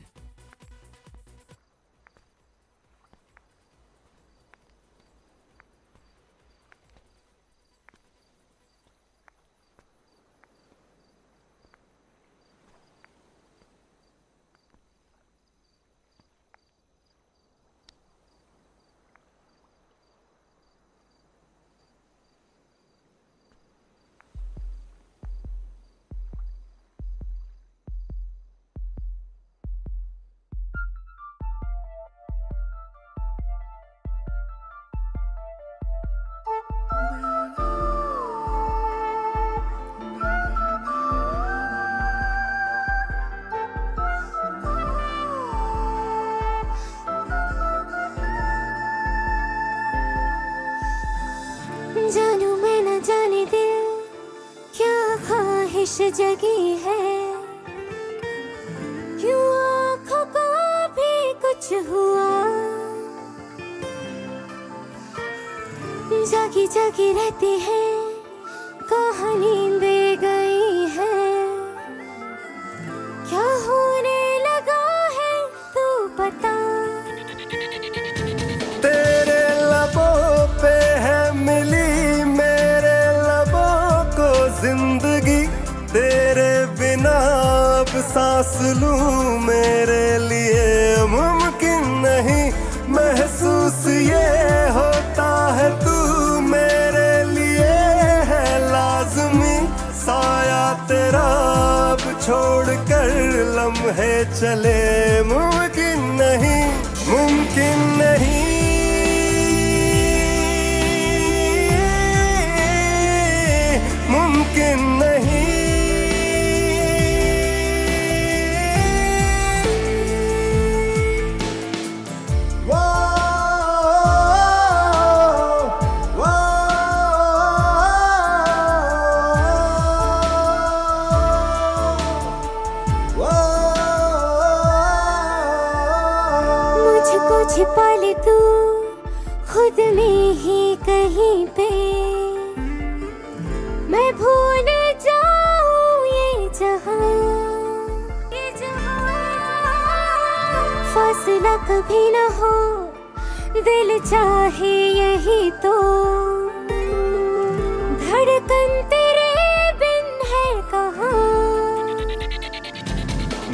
जानू मैं न जाने दिल क्या ख्वाहिश जगी है, क्यों आँखों को भी कुछ हुआ, जागी जागी रहती है, कहाँ नींद गई है, क्या होने लगा है तू बता। तेरे लबों पे है मिली मेरे लबों को जिंदगी, तेरे बिना अब सांस लूं मेरे लिए मुमकिन नहीं, महसूस ये होता है तू मेरे लिए है लाज़मी, साया तेरा अब छोड़ कर लम्हे चले मुमकिन नहीं, मुमकिन नहीं, मुमकिन नहीं। मुझको छिपा ले तू खुद में ही कहीं पे, मैं भूल जाऊं ये जहां, फासला कभी न हो, दिल चाहे यही तो, धड़कन तेरे बिन है कहाँ।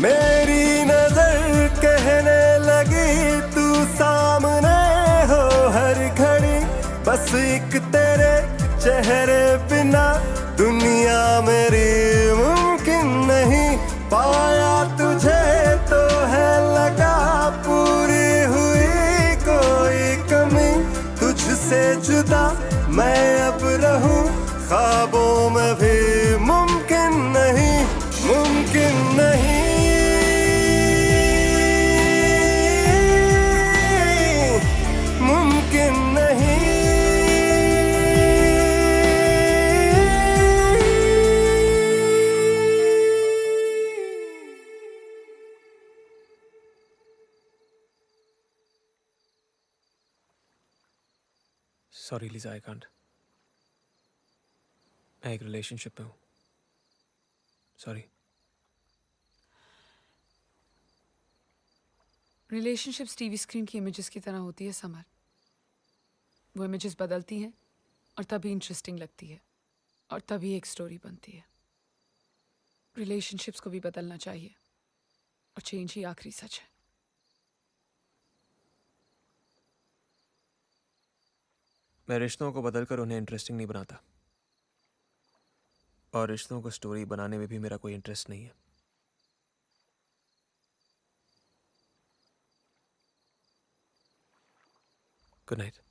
मेरी नजर कहने लगी तू सामने हो हर घड़ी, बस एक तेरे चेहरे बिना दुनिया मेरी मुमकिन नहीं, सॉरी लीजा, आई कांट। मैं एक रिलेशनशिप में हूँ। सॉरी। रिलेशनशिप्स टीवी स्क्रीन की इमेजेस की तरह होती है समर। वो इमेजेस बदलती हैं और तभी इंटरेस्टिंग लगती है और तभी एक स्टोरी बनती है। रिलेशनशिप्स को भी बदलना चाहिए और चेंज ही आखिरी सच है। मैं रिश्तों को बदलकर उन्हें इंटरेस्टिंग नहीं बनाता, और रिश्तों को स्टोरी बनाने में भी मेरा कोई इंटरेस्ट नहीं है। Good night.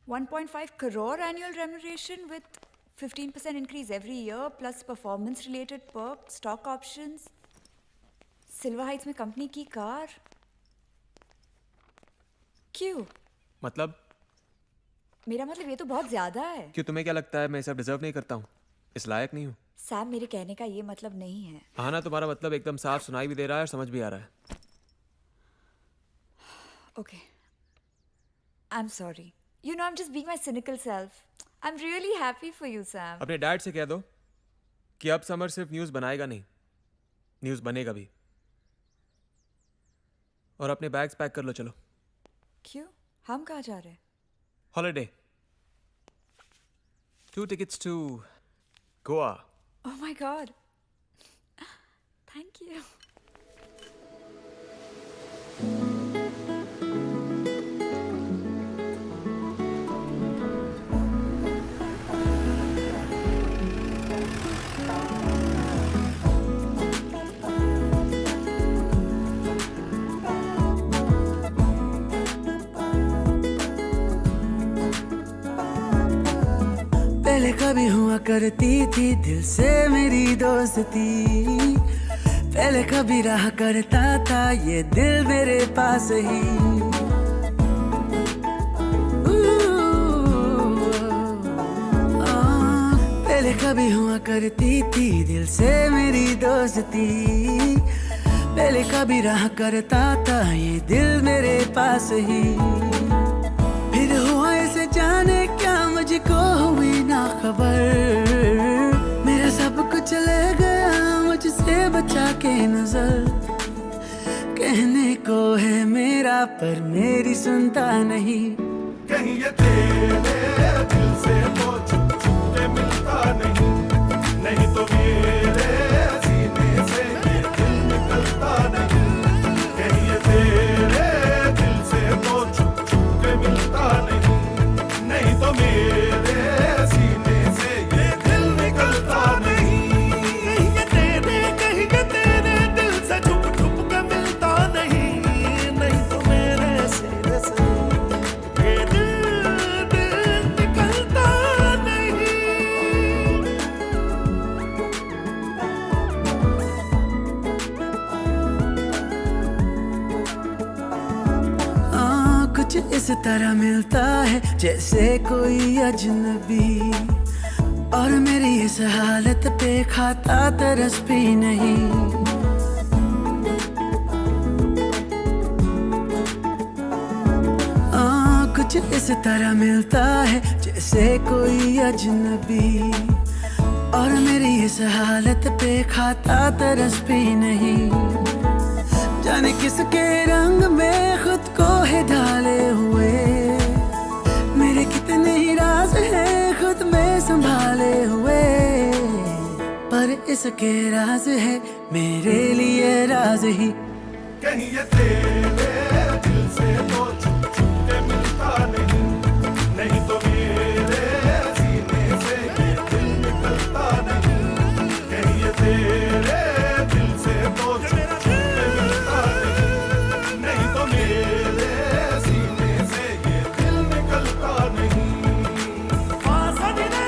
$1.5 crore annual remuneration with 15% increase every year plus performance related perks, stock options, silver Heights में कंपनी की कार। क्यों? मतलब? मेरा मतलब ये तो बहुत ज्यादा है। क्यों, तुम्हें क्या लगता है मैं सब डिजर्व नहीं करता हूँ, इस लायक नहीं हूँ? सैम, मेरे कहने का ये मतलब नहीं है। हाँ ना, तुम्हारा मतलब एकदम साफ सुनाई भी दे रहा है और समझ भी आ रहा है। Okay. I'm sorry. You know, I'm just being my cynical self. I'm really happy for you, Sam. अपने डैड से कह दो कि अब समर सिर्फ न्यूज़ बनाएगा नहीं, न्यूज़ बनेगा भी। और अपने बैग्स पैक कर लो, चलो। क्यों? हम कहाँ जा रहे हैं? Holiday. 2 tickets to Goa. Oh my God. Thank you. पहले कभी हुआ करती थी दिल से मेरी दोस्ती, पहले कभी रहा करता था ये दिल मेरे पास ही। पहले कभी हुआ करती थी दिल से मेरी दोस्ती, पहले कभी रहा करता था ये दिल मेरे पास ही। फिर हुआ ऐसे जाने क्या मुझको हुई ना खबर, मेरा सब कुछ ले गया मुझसे बचा के नजर। कहने को है मेरा पर मेरी सुनता नहीं, कहीं ये तेरे दिल से तो छुप छुप के मिलता नहीं, नहीं तो मेरे सीने से ये दिल निकलता नहीं। कहीं ये तेरे दिल से तो छुप छुप के मिलता नहीं, नहीं तो मेरे सीने से ये दिल निकलता नहीं। कहीं ये तेरे दिल से छुप छुप के मिलता नहीं, नहीं तो मेरे सीने से ये दिल निकलता नहीं। कुछ इस तरह मिलता है जैसे कोई अजनबी, और मेरी इस हालत पे खाता तरस भी नहीं। कुछ इस तरह मिलता है जैसे कोई अजनबी, और मेरी इस हालत पे खाता तरस भी नहीं। जाने किसके रंग में खुद को है ढाले हुए, मेरे कितने ही राज हैं खुद में संभाले हुए, पर इसके राज है मेरे लिए राज ही। कहीं ये तेरे दिल से तो छुप छुप के मिलता नहीं, नहीं तो मेरे सीने से ये दिल निकलता नहीं। कहीं ये तेरे दिल से तो छुप छुप के मिलता नहीं, नहीं तो मेरे सीने से ये दिल निकलता नहीं। पासा दी रे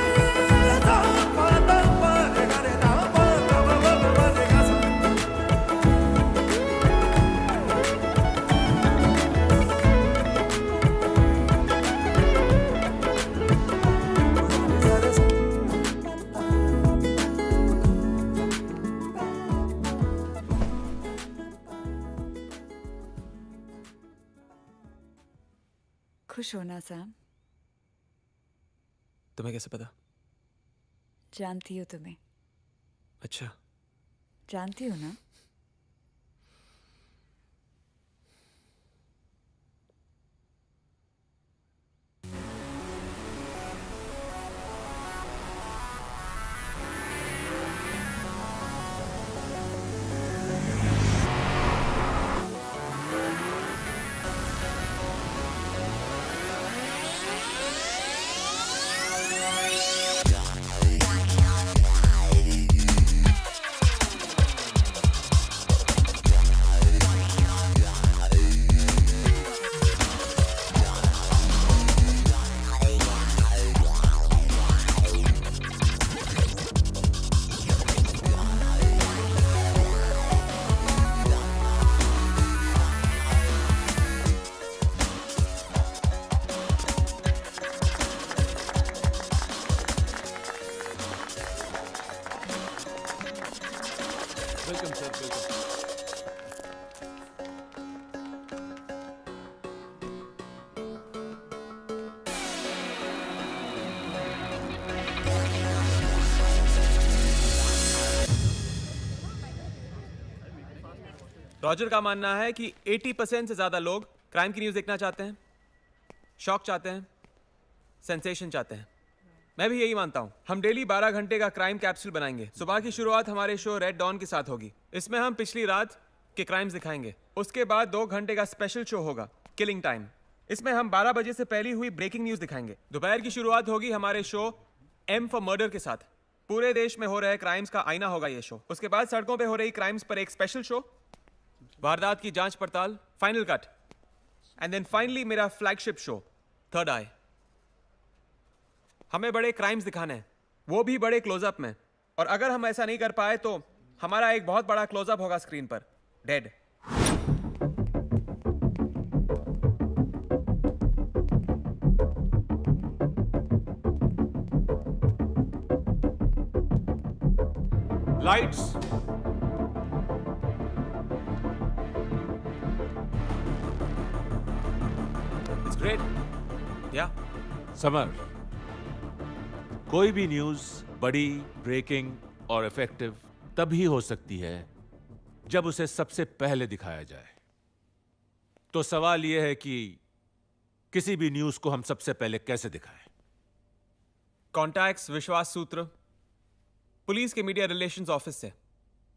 दा पादा पर खुश हो ना सैम? तुम्हें कैसे पता? जानती हो तुम्हें। अच्छा। जानती हो ना? Welcome sir, welcome. रॉजर का मानना है कि 80% से ज्यादा लोग क्राइम की न्यूज देखना चाहते हैं, शॉक चाहते हैं, सेंसेशन चाहते हैं। मैं भी यही मानता हूं। हम डेली 12 घंटे का क्राइम कैप्सूल बनाएंगे। सुबह की शुरुआत हमारे शो रेड डॉन के साथ होगी। इसमें हम पिछली रात के क्राइम्स दिखाएंगे। उसके बाद 2 घंटे का स्पेशल शो होगा किलिंग टाइम। इसमें हम 12 बजे से पहले हुई ब्रेकिंग न्यूज दिखाएंगे। दोपहर की शुरुआत होगी हमारे शो एम फॉर मर्डर के साथ। पूरे देश में हो रहे क्राइम्स का आईना होगा ये शो। उसके बाद सड़कों पे हो रही क्राइम्स पर एक स्पेशल शो, वारदात की जांच पड़ताल, final cut, and then finally मेरा फ्लैगशिप शो थर्ड आई। हमें बड़े क्राइम्स दिखाने हैं, वो भी बड़े क्लोजअप में। और अगर हम ऐसा नहीं कर पाए तो हमारा एक बहुत बड़ा क्लोजअप होगा स्क्रीन पर, डेड। लाइट्स। It's great. या समर, कोई भी न्यूज बड़ी, ब्रेकिंग और इफेक्टिव तभी हो सकती है जब उसे सबसे पहले दिखाया जाए। तो सवाल यह है कि किसी भी न्यूज को हम सबसे पहले कैसे दिखाएं? कॉन्टैक्ट्स, विश्वास सूत्र, पुलिस के मीडिया रिलेशंस ऑफिस से,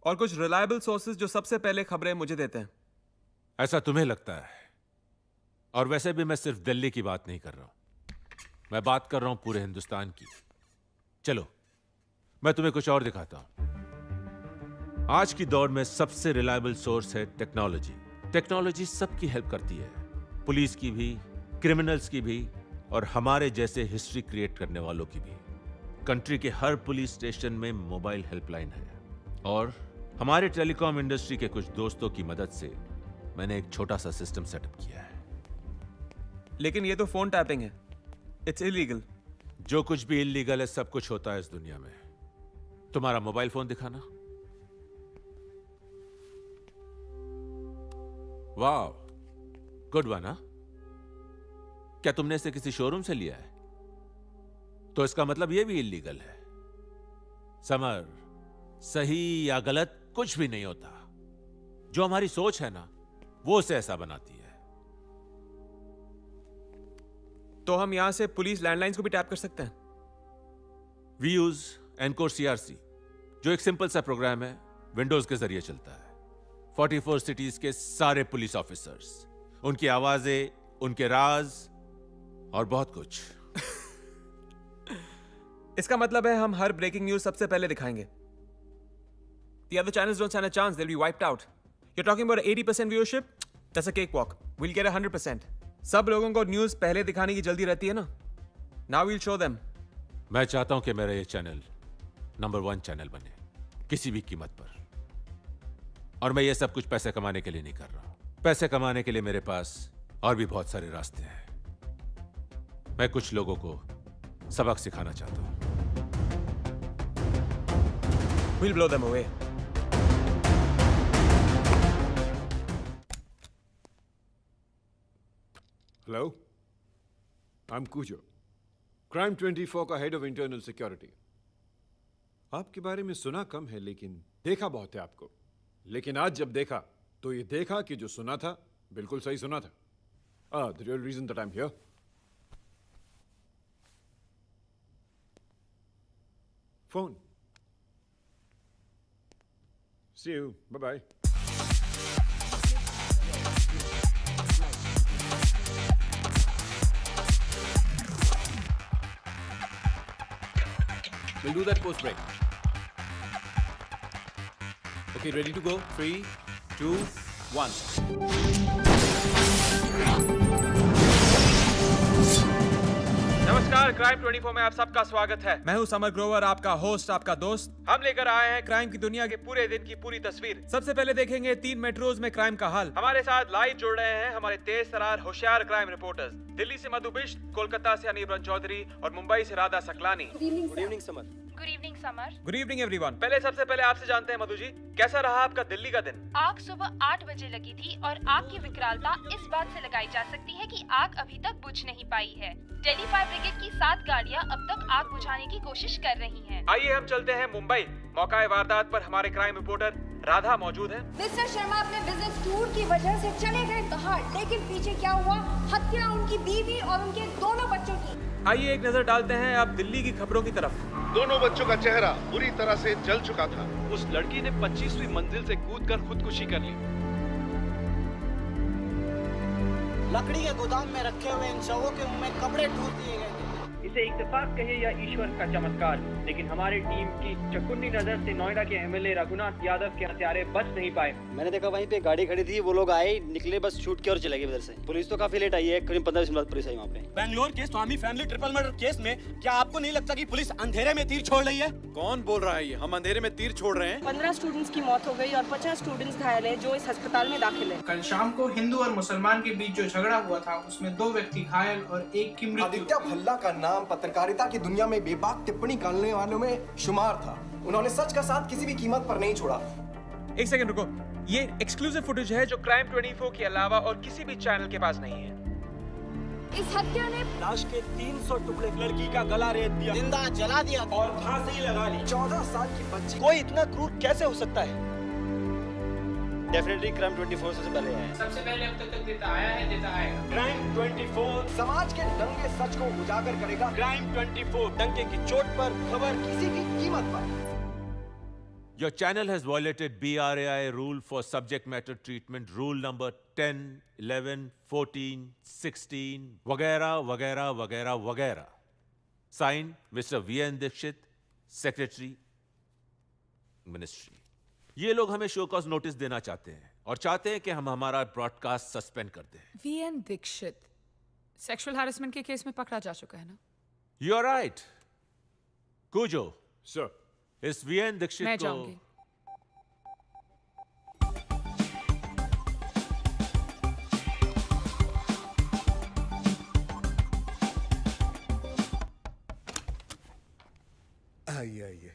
और कुछ रिलायबल सोर्सेज जो सबसे पहले खबरें मुझे देते हैं। ऐसा तुम्हें लगता है? और वैसे भी मैं सिर्फ दिल्ली की बात नहीं कर रहा हूं, मैं बात कर रहा हूं पूरे हिंदुस्तान की। चलो मैं तुम्हें कुछ और दिखाता हूं। आज की दौर में सबसे रिलायबल सोर्स है टेक्नोलॉजी। टेक्नोलॉजी सबकी हेल्प करती है, पुलिस की भी, क्रिमिनल्स की भी, और हमारे जैसे हिस्ट्री क्रिएट करने वालों की भी। कंट्री के हर पुलिस स्टेशन में मोबाइल हेल्पलाइन है, और हमारे टेलीकॉम इंडस्ट्री के कुछ दोस्तों की मदद से मैंने एक छोटा सा सिस्टम सेटअप किया है। लेकिन ये तो फोन टैपिंग है, इट्स इलीगल। जो कुछ भी इलीगल है सब कुछ होता है इस दुनिया में। तुम्हारा मोबाइल फोन दिखाना। वाह, गुड वन। हाँ, क्या तुमने इसे किसी शोरूम से लिया है? तो इसका मतलब यह भी इलीगल है। समर, सही या गलत कुछ भी नहीं होता, जो हमारी सोच है ना वो उसे ऐसा बनाती है। तो हम यहां से पुलिस लैंडलाइंस को भी टैप कर सकते हैं। वी यूज एनकोर CRC, जो एक सिंपल सा प्रोग्राम है, विंडोज के जरिए चलता है। 44 सिटीज के सारे पुलिस ऑफिसर्स, उनकी आवाजें, उनके राज और बहुत कुछ। इसका मतलब है हम हर ब्रेकिंग न्यूज सबसे पहले दिखाएंगे। The other channels don't stand a chance, they'll be wiped out. You're talking about 80% viewership? That's a cakewalk. We'll get 100%. सब लोगों को न्यूज पहले दिखाने की जल्दी रहती है ना। Now we'll show them. मैं चाहता हूं कि मेरा ये चैनल नंबर 1 चैनल बने, किसी भी कीमत पर। और मैं ये सब कुछ पैसे कमाने के लिए नहीं कर रहा हूं। पैसे कमाने के लिए मेरे पास और भी बहुत सारे रास्ते हैं। मैं कुछ लोगों को सबक सिखाना चाहता हूं। We'll blow them away. Hello, I am Kujo, crime 24 का हेड ऑफ इंटरनल सिक्योरिटी। आपके बारे में सुना कम है लेकिन देखा बहुत है आपको। लेकिन आज जब देखा तो ये देखा कि जो सुना था बिल्कुल सही सुना था। The real reason that I am here, phone. See you. Bye-bye. We'll do that post break. Okay, ready to go? 3, 2, 1. नमस्कार, क्राइम 24 में आप सबका स्वागत है। मैं हूं समर ग्रोवर, आपका होस्ट, आपका दोस्त। हम लेकर आए हैं क्राइम की दुनिया के पूरे दिन की पूरी तस्वीर। सबसे पहले देखेंगे 3 मेट्रोज में क्राइम का हाल। हमारे साथ लाइव जुड़ रहे हैं हमारे तेज तरार होशियार क्राइम रिपोर्टर्स। दिल्ली से मधु बिष्ट, कोलकाता से अनिबरन चौधरी और मुंबई से Radha Saklani. Good evening summer. Good evening everyone. सबसे पहले आपसे जानते हैं मधु जी, कैसा रहा आपका दिल्ली का दिन? आग सुबह 8 बजे लगी थी और आग की विकरालता इस बात से लगाई जा सकती है कि आग अभी तक बुझ नहीं पाई है। दिल्ली फायर ब्रिगेड की 7 गाड़ियां अब तक आग बुझाने की कोशिश कर रही हैं। आइए हम चलते हैं मुंबई। मौका वारदात पर हमारे क्राइम रिपोर्टर राधा मौजूद है। मिस्टर शर्मा अपने बिजनेस टूर की वजह से चले गए बाहर, लेकिन पीछे क्या हुआ? हत्या उनकी बीवी और उनके दोनों बच्चों की। आइए एक नजर डालते हैं अब दिल्ली की खबरों की तरफ। दोनों बच्चों का चेहरा बुरी तरह से जल चुका था। उस लड़की ने 25वीं मंजिल से कूदकर खुदकुशी कर ली। लकड़ी के गोदाम में रखे हुए इन शवों के मुंह में कपड़े ठूस दिए गए थे। इसे इत्तेफाक कहे या ईश्वर का चमत्कार, लेकिन हमारी टीम की चकुन्नी नजर से नोएडा के एमएलए रघुनाथ यादव के हत्यारे बच नहीं पाए। मैंने देखा वहीं पे गाड़ी खड़ी थी, वो लोग आए, निकले, बस शूट किया और चले गए उधर से। पुलिस तो काफी लेट आई है, करीब 15 मिनट पुलिस आई वहाँ पे। बेंगलोर के स्वामी फैमिली ट्रिपल मर्डर केस में क्या आपको नहीं लगता कि पुलिस अंधेरे में तीर छोड़ रही है? कौन बोल रहा है ये? हम अंधेरे में तीर छोड़ रहे हैं? 15 स्टूडेंट्स की मौत हो गई और 50 स्टूडेंट्स घायल है जो इस अस्पताल में दाखिल है। कल शाम को हिंदू और मुसलमान के बीच जो झगड़ा हुआ था उसमें 2 व्यक्ति घायल और 1 की मृत्यु। आदित्य भल्ला का नाम पत्रकारिता की दुनिया में बेबाक टिप्पणी करने वालों में शुमार था। उन्होंने सच का साथ किसी भी कीमत पर नहीं छोड़ा। एक सेकंड रुको, ये एक्सक्लूसिव फुटेज है जो क्राइम 24 के अलावा और किसी भी चैनल के पास नहीं है। इस हत्या ने लाश के 300 टुकड़े, लड़की का गला रेत दिया, जिंदा जला दिया और फांसी लगा ली। 14 साल की बच्ची। कोई इतना क्रूर कैसे हो सकता है? डेफिनेटली क्राइम 24 से पहले है। सबसे पहले अब तक देता आया है, देता आएगा। क्राइम 24 समाज के नंगे सच को उजागर करेगा। क्राइम 24 डंके की चोट पर, खबर किसी भी कीमत पर। Your channel has violated BRAI rule for subject matter treatment, rule number 10, 11, 14, 16, वगैरह वगैरह वगैरह वगैरह। Signed, Mr. VN Dixit, Secretary, Ministry। ये लोग हमें शो कॉज नोटिस देना चाहते हैं और चाहते हैं कि हम हमारा ब्रॉडकास्ट सस्पेंड कर दें। VN दीक्षित सेक्सुअल हैरेसमेंट के केस में पकड़ा जा चुका है ना? You are right, कुजो। सर, इस VN दीक्षित मैं को जाऊंगी। आइए आइए।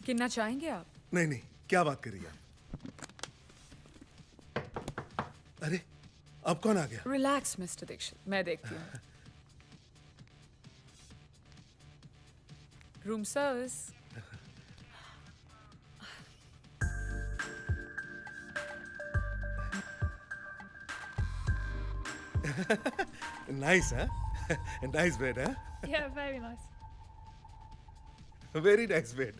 गिनना चाहेंगे आप? नहीं नहीं, क्या बात कर रही है? अरे अब कौन आ गया? रिलैक्स मिस्टर दीक्षित, मैं देखती हूँ। Room service. नाइस हाँ? नाइस बेड हाँ? Yeah, very nice. Very nice bed.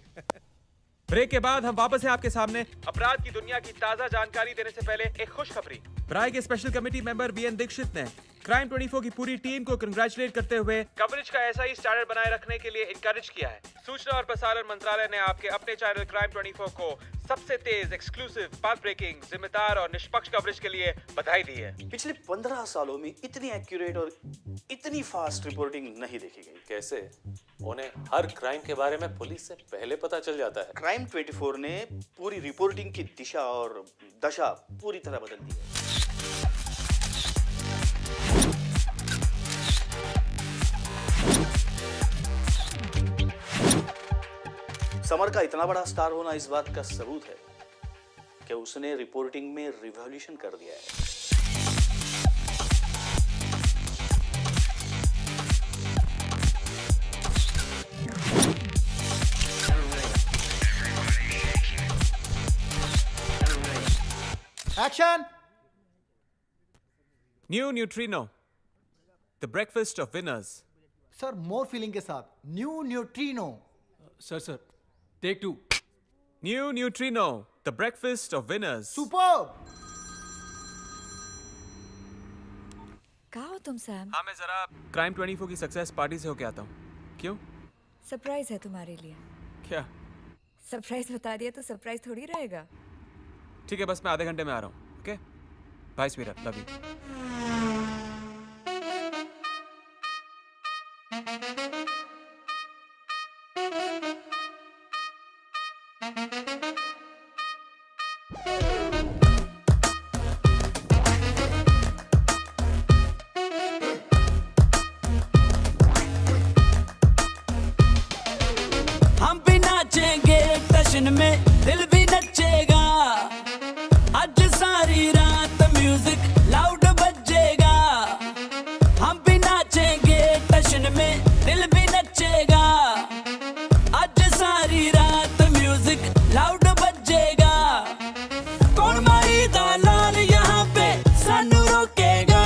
Break के बाद हम वापस हैं आपके सामने अपराध की दुनिया की ताजा जानकारी देने से पहले एक खुशखबरी। ब्राई के special committee member VN Dikshit ने क्राइम 24 की पूरी टीम को कंग्रेचुलेट करते हुए कवरेज का ऐसा ही स्टैंडर्ड बनाए रखने के लिए इनकरेज किया है। सूचना और प्रसारण मंत्रालय ने आपके अपने चैनल क्राइम 24 को सबसे तेज, एक्सक्लूसिव, पाथ ब्रेकिंग, जिम्मेदार और निष्पक्ष कवरेज के लिए बधाई दी है। पिछले 15 सालों में इतनी एक्यूरेट और इतनी फास्ट रिपोर्टिंग नहीं देखी गई। कैसे? उन्हें हर क्राइम के बारे में पुलिस से पहले पता चल जाता है। क्राइम 24 ने पूरी रिपोर्टिंग की दिशा और दशा पूरी तरह बदल दी है। समर का इतना बड़ा स्टार होना इस बात का सबूत है कि उसने रिपोर्टिंग में रिवॉल्यूशन कर दिया है। Action. New neutrino, the breakfast of winners. Sir more feeling के साथ, new neutrino. Sir take 2। New neutrino, the breakfast of winners. Superb. कहाँ हो तुम सैम? हाँ, मैं जरा क्राइम 24 की सक्सेस पार्टी से होके आता हूँ। क्यों? सरप्राइज है तुम्हारे लिए। क्या? सरप्राइज बता दिया तो सरप्राइज थोड़ी रहेगा। ठीक है, बस मैं आधे घंटे में आ रहा हूँ। ओके बाय स्वीरा, लव यू। हम भी नाचेंगे टशन में, दिल भी नचेगा। आज सारी रात म्यूजिक लाउड बजेगा। हम भी नाचेंगे टशन में, दिल भी नचेगा। आज सारी रात म्यूजिक लाउड बजेगा। कौन माई दा लाल यहाँ पे सानू रोकेगा?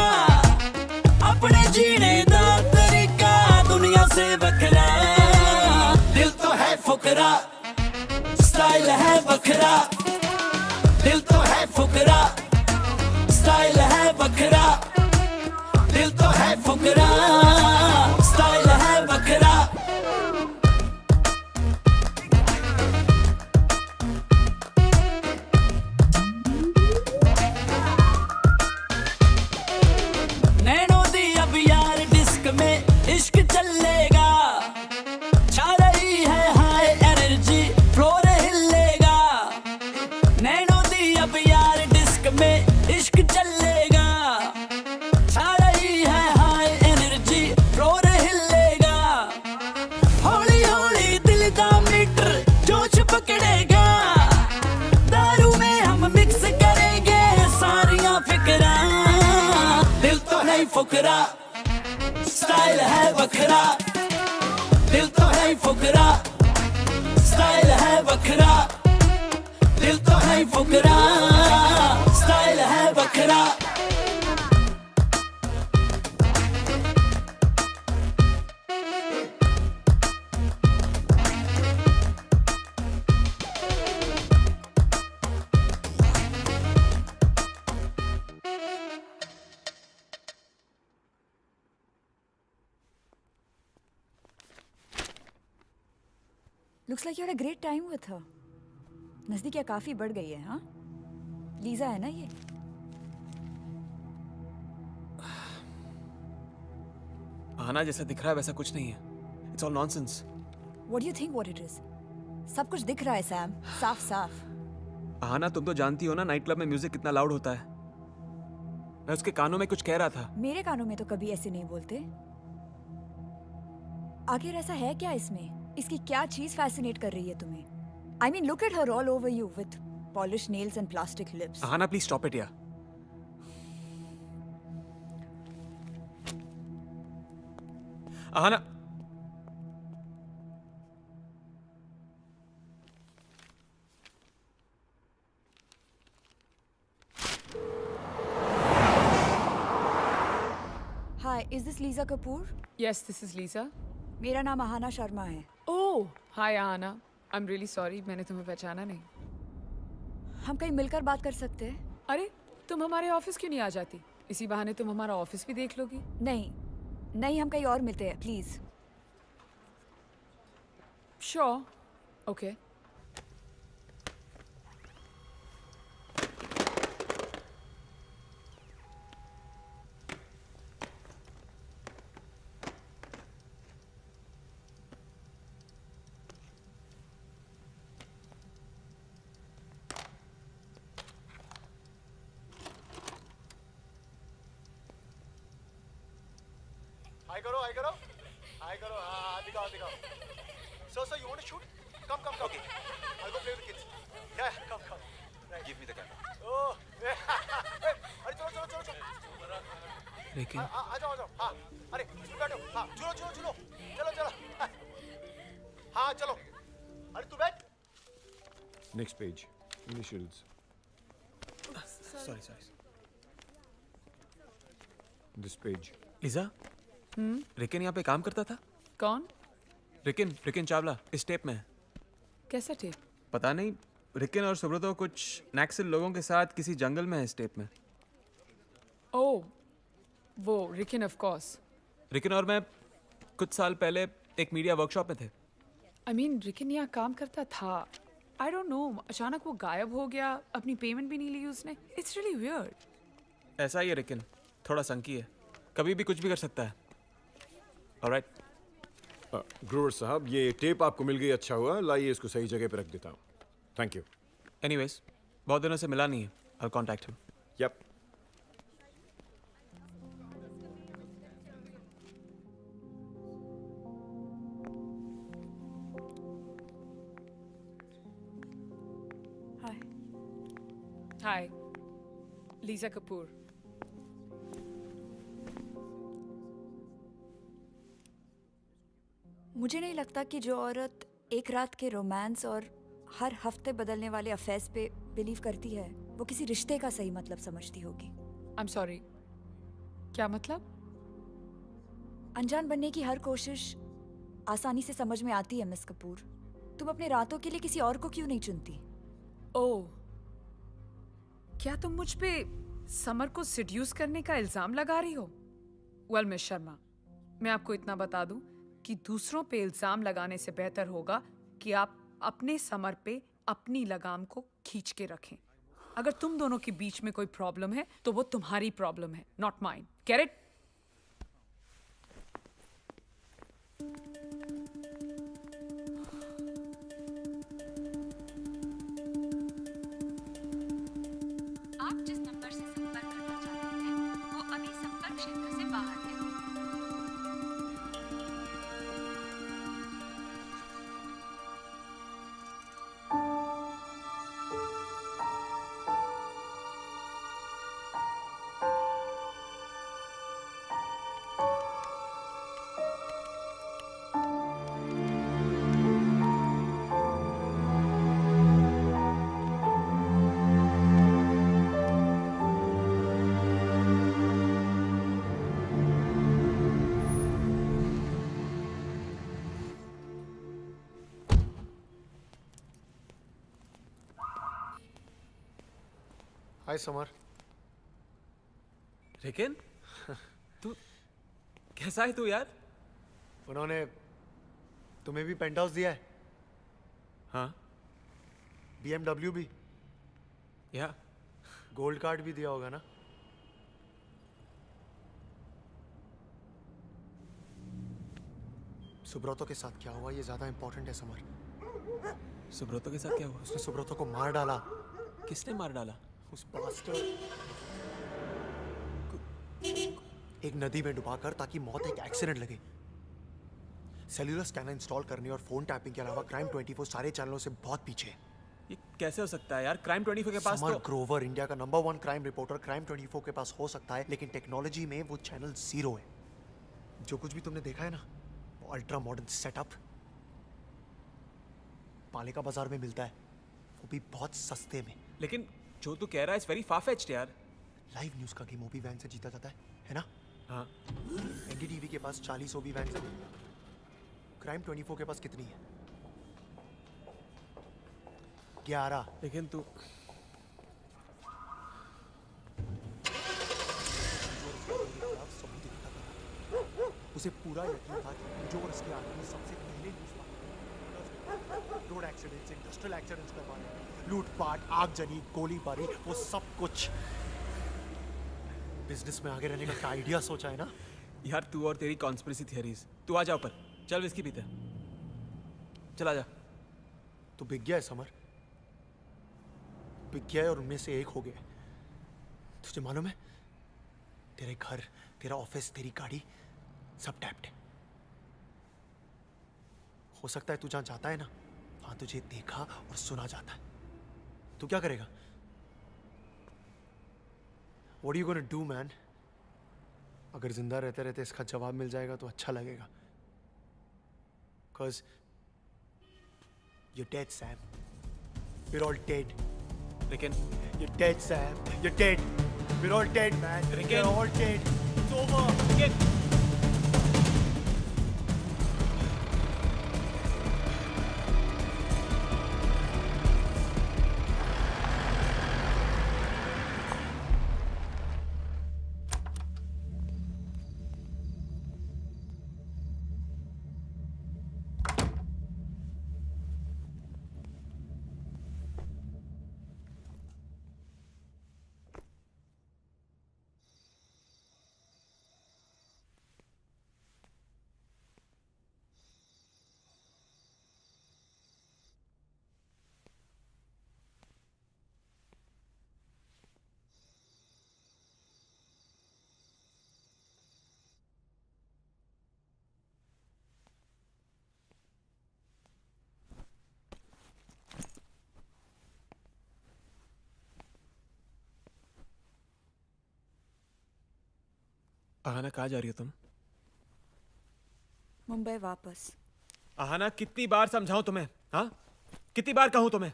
अपने जीने दा तरीका दुनिया से बखरा। दिल तो है फुकरा, स्टाइल है बखरा। दिल तो है फुकरा, स्टाइल है बखरा। दिल तो है फुकरा, स्टाइल है बखरा। नैनो दी अब यार डिस्क में इश्क चलेगा। छा रही है हाई एनर्जी, फ्लोर हिलेगा। नैनो दी अब यार डिस्क में इश्क चलेगा। छा रही है हाई एनर्जी, फ्लोर हिलेगा। हौली हौली दिल का मीटर जोश पकड़ेगा। दारू में हम मिक्स करेंगे सारियां फिक्रा। दिल तो है फुकरा, स्टाइल है बखरा। दिल तो है फुकरा, स्टाइल है बखरा। दिल तो है फुकरा, स्टाइल है बखरा। Looks like you had a great time with her. नजदीकियाँ काफी बढ़ गई है, हाँ? लीजा है ना ये? आना जैसा दिख रहा है वैसा कुछ नहीं है। It's all nonsense. What do you think what it is? सब कुछ दिख रहा है सैम, साफ साफ। आना, तुम तो जानती हो ना नाइट क्लब में म्यूजिक कितना लाउड होता है। मैं उसके कानों में कुछ कह रहा था। मेरे कानों में तो कभी ऐसे नहीं बोलते। आखिर ऐसा है क्या इसमें? इसकी क्या चीज फैसिनेट कर रही है तुम्हें? I mean, look at her all over you with polished nails and plastic lips. आना प्लीज स्टॉप इट यार। आना, Hi, is this Lisa Kapoor? Yes, this is Lisa. मेरा नाम आहाना शर्मा है। Oh, hi Ahana. I'm really sorry, मैंने तुम्हें पहचाना नहीं। हम कहीं मिलकर बात कर सकते हैं? अरे, तुम हमारे ऑफिस क्यों नहीं आ जाती? इसी बहाने तुम हमारा ऑफिस भी देख लोगी। नहीं, हम कहीं और मिलते हैं, प्लीज। Sure. Okay. हाय करो, हाँ दिखाओ। Sir, you want to shoot? come, come, come. I'll go play with the kids. Yeah, come, come. Right. Give me the camera. Oh, अरे चलो चलो चलो चलो. लेकिन आ जाओ आ जाओ. हाँ, अरे इसमें बैठो. हाँ, झूलो झूलो झूलो. चलो चलो. हाँ चलो. अरे तू बैठ. Next page. Initials. Sorry. This page. Lija, रिकिन यहाँ पे काम करता था? कौन? रिकिन चावला इस टेप में है. कैसा टेप? पता नहीं, रिकिन और सुब्रतो कुछ नक्सल लोगों के साथ किसी जंगल में है इस टेप में. ओह, वो रिकिन ऑफ कोर्स. रिकिन और मैं कुछ साल पहले एक मीडिया वर्कशॉप में थे. आई मीन रिकिन यहाँ काम करता था. आई डोंट नो, अचानक वो गायब हो गया, अपनी पेमेंट भी नहीं ली उसने. It's really weird. ऐसा ही है रिकिन, थोड़ा संकी है, कभी भी कुछ भी कर सकता है. ऑलराइट. ग्रोवर साहब, ये टेप आपको मिल गई, अच्छा हुआ. लाइए इसको सही जगह पे रख देता हूँ. Thank you. एनीवेज, बहुत दिनों से मिला नहीं है. Eye contact him. यप. हाय, लीजा कपूर. मुझे नहीं लगता कि जो औरत एक रात के रोमांस और हर हफ्ते बदलने वाले अफेयर्स पे बिलीव करती है वो किसी रिश्ते का सही मतलब समझती होगी. आई एम सॉरी, क्या मतलब? अनजान बनने की हर कोशिश आसानी से समझ में आती है मिस कपूर. तुम अपने रातों के लिए किसी और को क्यों नहीं चुनती? ओह, क्या तुम मुझ पे समर को सिड्यूस करने का इल्जाम लगा रही हो? वेल मिस शर्मा, मैं आपको इतना बता दूं कि दूसरों पे इल्जाम लगाने से बेहतर होगा कि आप अपने समर पे अपनी लगाम को खींच के रखें. अगर तुम दोनों के बीच में कोई प्रॉब्लम है तो वो तुम्हारी प्रॉब्लम है, नॉट माइन. Get it? आप जिस नंबर से संपर्क करना चाहते हैं वो अभी संपर्क क्षेत्र से बाहर है. हाय समर. रिकिन, तू कैसा है तू यार? उन्होंने तुम्हें भी पेंट हाउस दिया है? हाँ. BMW भी? या गोल्ड कार्ड भी दिया होगा ना? सुब्रतो के साथ क्या हुआ ये ज्यादा इंपॉर्टेंट है समर. सुब्रतो के साथ क्या हुआ? उसने सुब्रतो को मार डाला. किसने मार डाला? उस बास्टर्ड एक नदी में डुबाकर ताकि मौत एक एक्सीडेंट लगे. सेल्यूलर स्कैनर इंस्टॉल करने और फोन टैपिंग के अलावा क्राइम 24 सारे चैनलों से बहुत पीछे है. ये कैसे हो सकता है यार? क्राइम 24 के पास समर तो ग्रोवर इंडिया का नंबर 1 क्राइम रिपोर्टर क्राइम 24 के पास हो सकता है, लेकिन टेक्नोलॉजी में वो चैनल 0 है. जो कुछ भी तुमने देखा है ना, वो अल्ट्रा मॉडर्न सेटअप पालिका बाजार में मिलता है, वो भी बहुत सस्ते में. लेकिन जो तू कह रहा है इट्स वेरी फार-फेच्ड यार. लाइव न्यूज का गेम ओबी वैन से जीता जाता है ना? हाँ. एनडीटीवी के पास 40 ओबी वैन है. क्राइम 24 के पास कितनी है? 11. लेकिन तू उसे पूरा यकीन था कि जो उसके आदमी सबसे पहले news road accidents, industrial accidents करवा रहे हैं, लूटपाट, आगजनी, गोलीबारी, वो सब कुछ. बिजनेस में आगे रहने का क्या आइडिया सोचा है ना यार? तू और तेरी कॉन्स्पिरेसी थियरीज. तू आ जा ऊपर, चल विस्की पीते. चला जा. तू बिक गया है समर, बिक गया है और उनमें से एक हो गया. तुझे मालूम है, तेरे घर, तेरा ऑफिस, तेरी गाड़ी सब टैप्ड है. हो सकता है तू जहां जाता है ना, वहां जहां तुझे देखा और सुना जाता है। तू क्या करेगा? What are you gonna do, man? अगर जिंदा रहते रहते इसका जवाब मिल जाएगा तो अच्छा लगेगा। Cause you're dead, Sam. We're all dead. लेकिन You're dead, Sam. You're dead. We're all dead, man. We're all dead. It's over. Aahana, कहाँ जा रही हो तुम? मुंबई वापस। आहाना, कितनी बार समझाऊं तुम्हें? हाँ, कितनी बार कहूं तुम्हें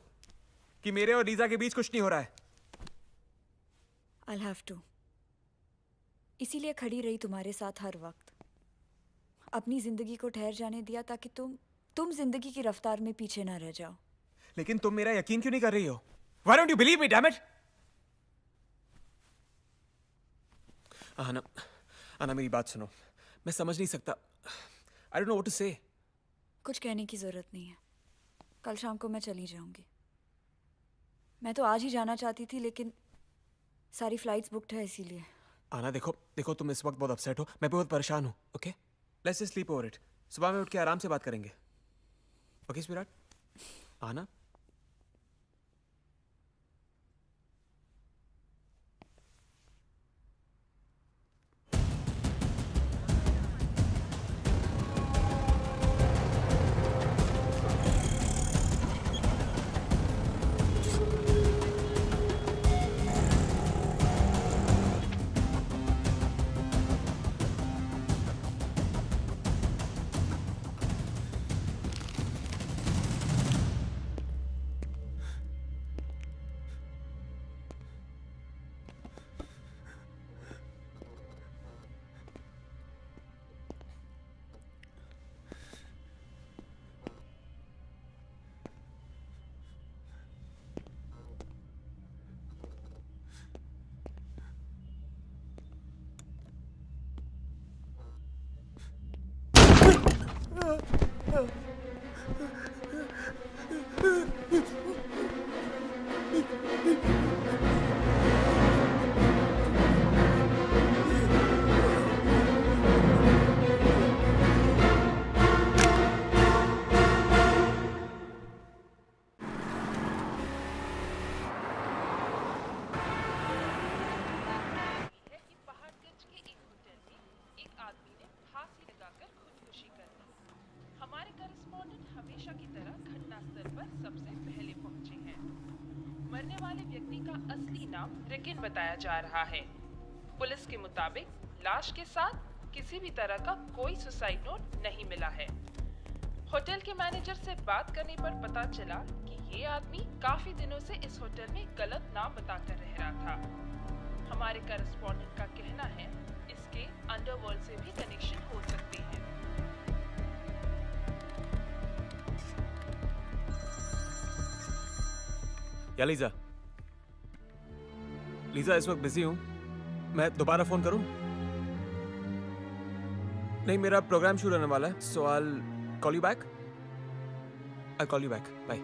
कि मेरे और लीजा के बीच कुछ नहीं हो रहा है? I'll have to. इसीलिए खड़ी रही तुम्हारे साथ हर वक्त। अपनी जिंदगी को ठहर जाने दिया ताकि तुम जिंदगी की रफ्तार में पीछे ना रह जाओ। लेकिन तुम मेरा यकीन क्यों नहीं कर रही हो? Why don't you believe me, damn it? आना, मेरी बात सुनो। मैं समझ नहीं सकता। I don't know what to say. कुछ कहने की जरूरत नहीं है। कल शाम को मैं चली जाऊंगी। मैं तो आज ही जाना चाहती थी लेकिन सारी फ्लाइट्स बुक्ड है इसीलिए। आना, देखो तुम इस वक्त बहुत अपसेट हो, मैं बहुत परेशान हूँ। Okay, let's just sleep over it. सुबह में उठ के आराम से बात करेंगे। Okay sweetheart? आना, रिकिन बताया जा रहा है। पुलिस के मुताबिक लाश के साथ किसी भी तरह का कोई सुसाइड नोट नहीं मिला है। होटल के मैनेजर से बात करने पर पता चला कि ये आदमी काफी दिनों से इस होटल में गलत नाम बताकर रह रहा था। हमारे करेस्पॉन्डेंट का कहना है इसके अंडरवर्ल्ड से भी कनेक्शन हो सकते हैं। या लीजा इस वक्त बिजी हूं, मैं दोबारा फोन करूं? नहीं, मेरा प्रोग्राम शुरू होने वाला है, so I will call you back. Bye.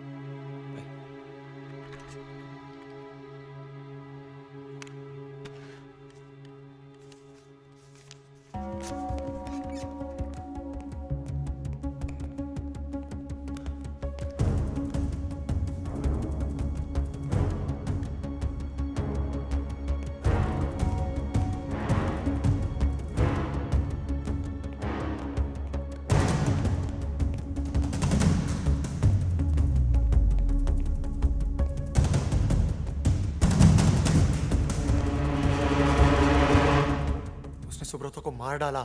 Subrato को मार डाला।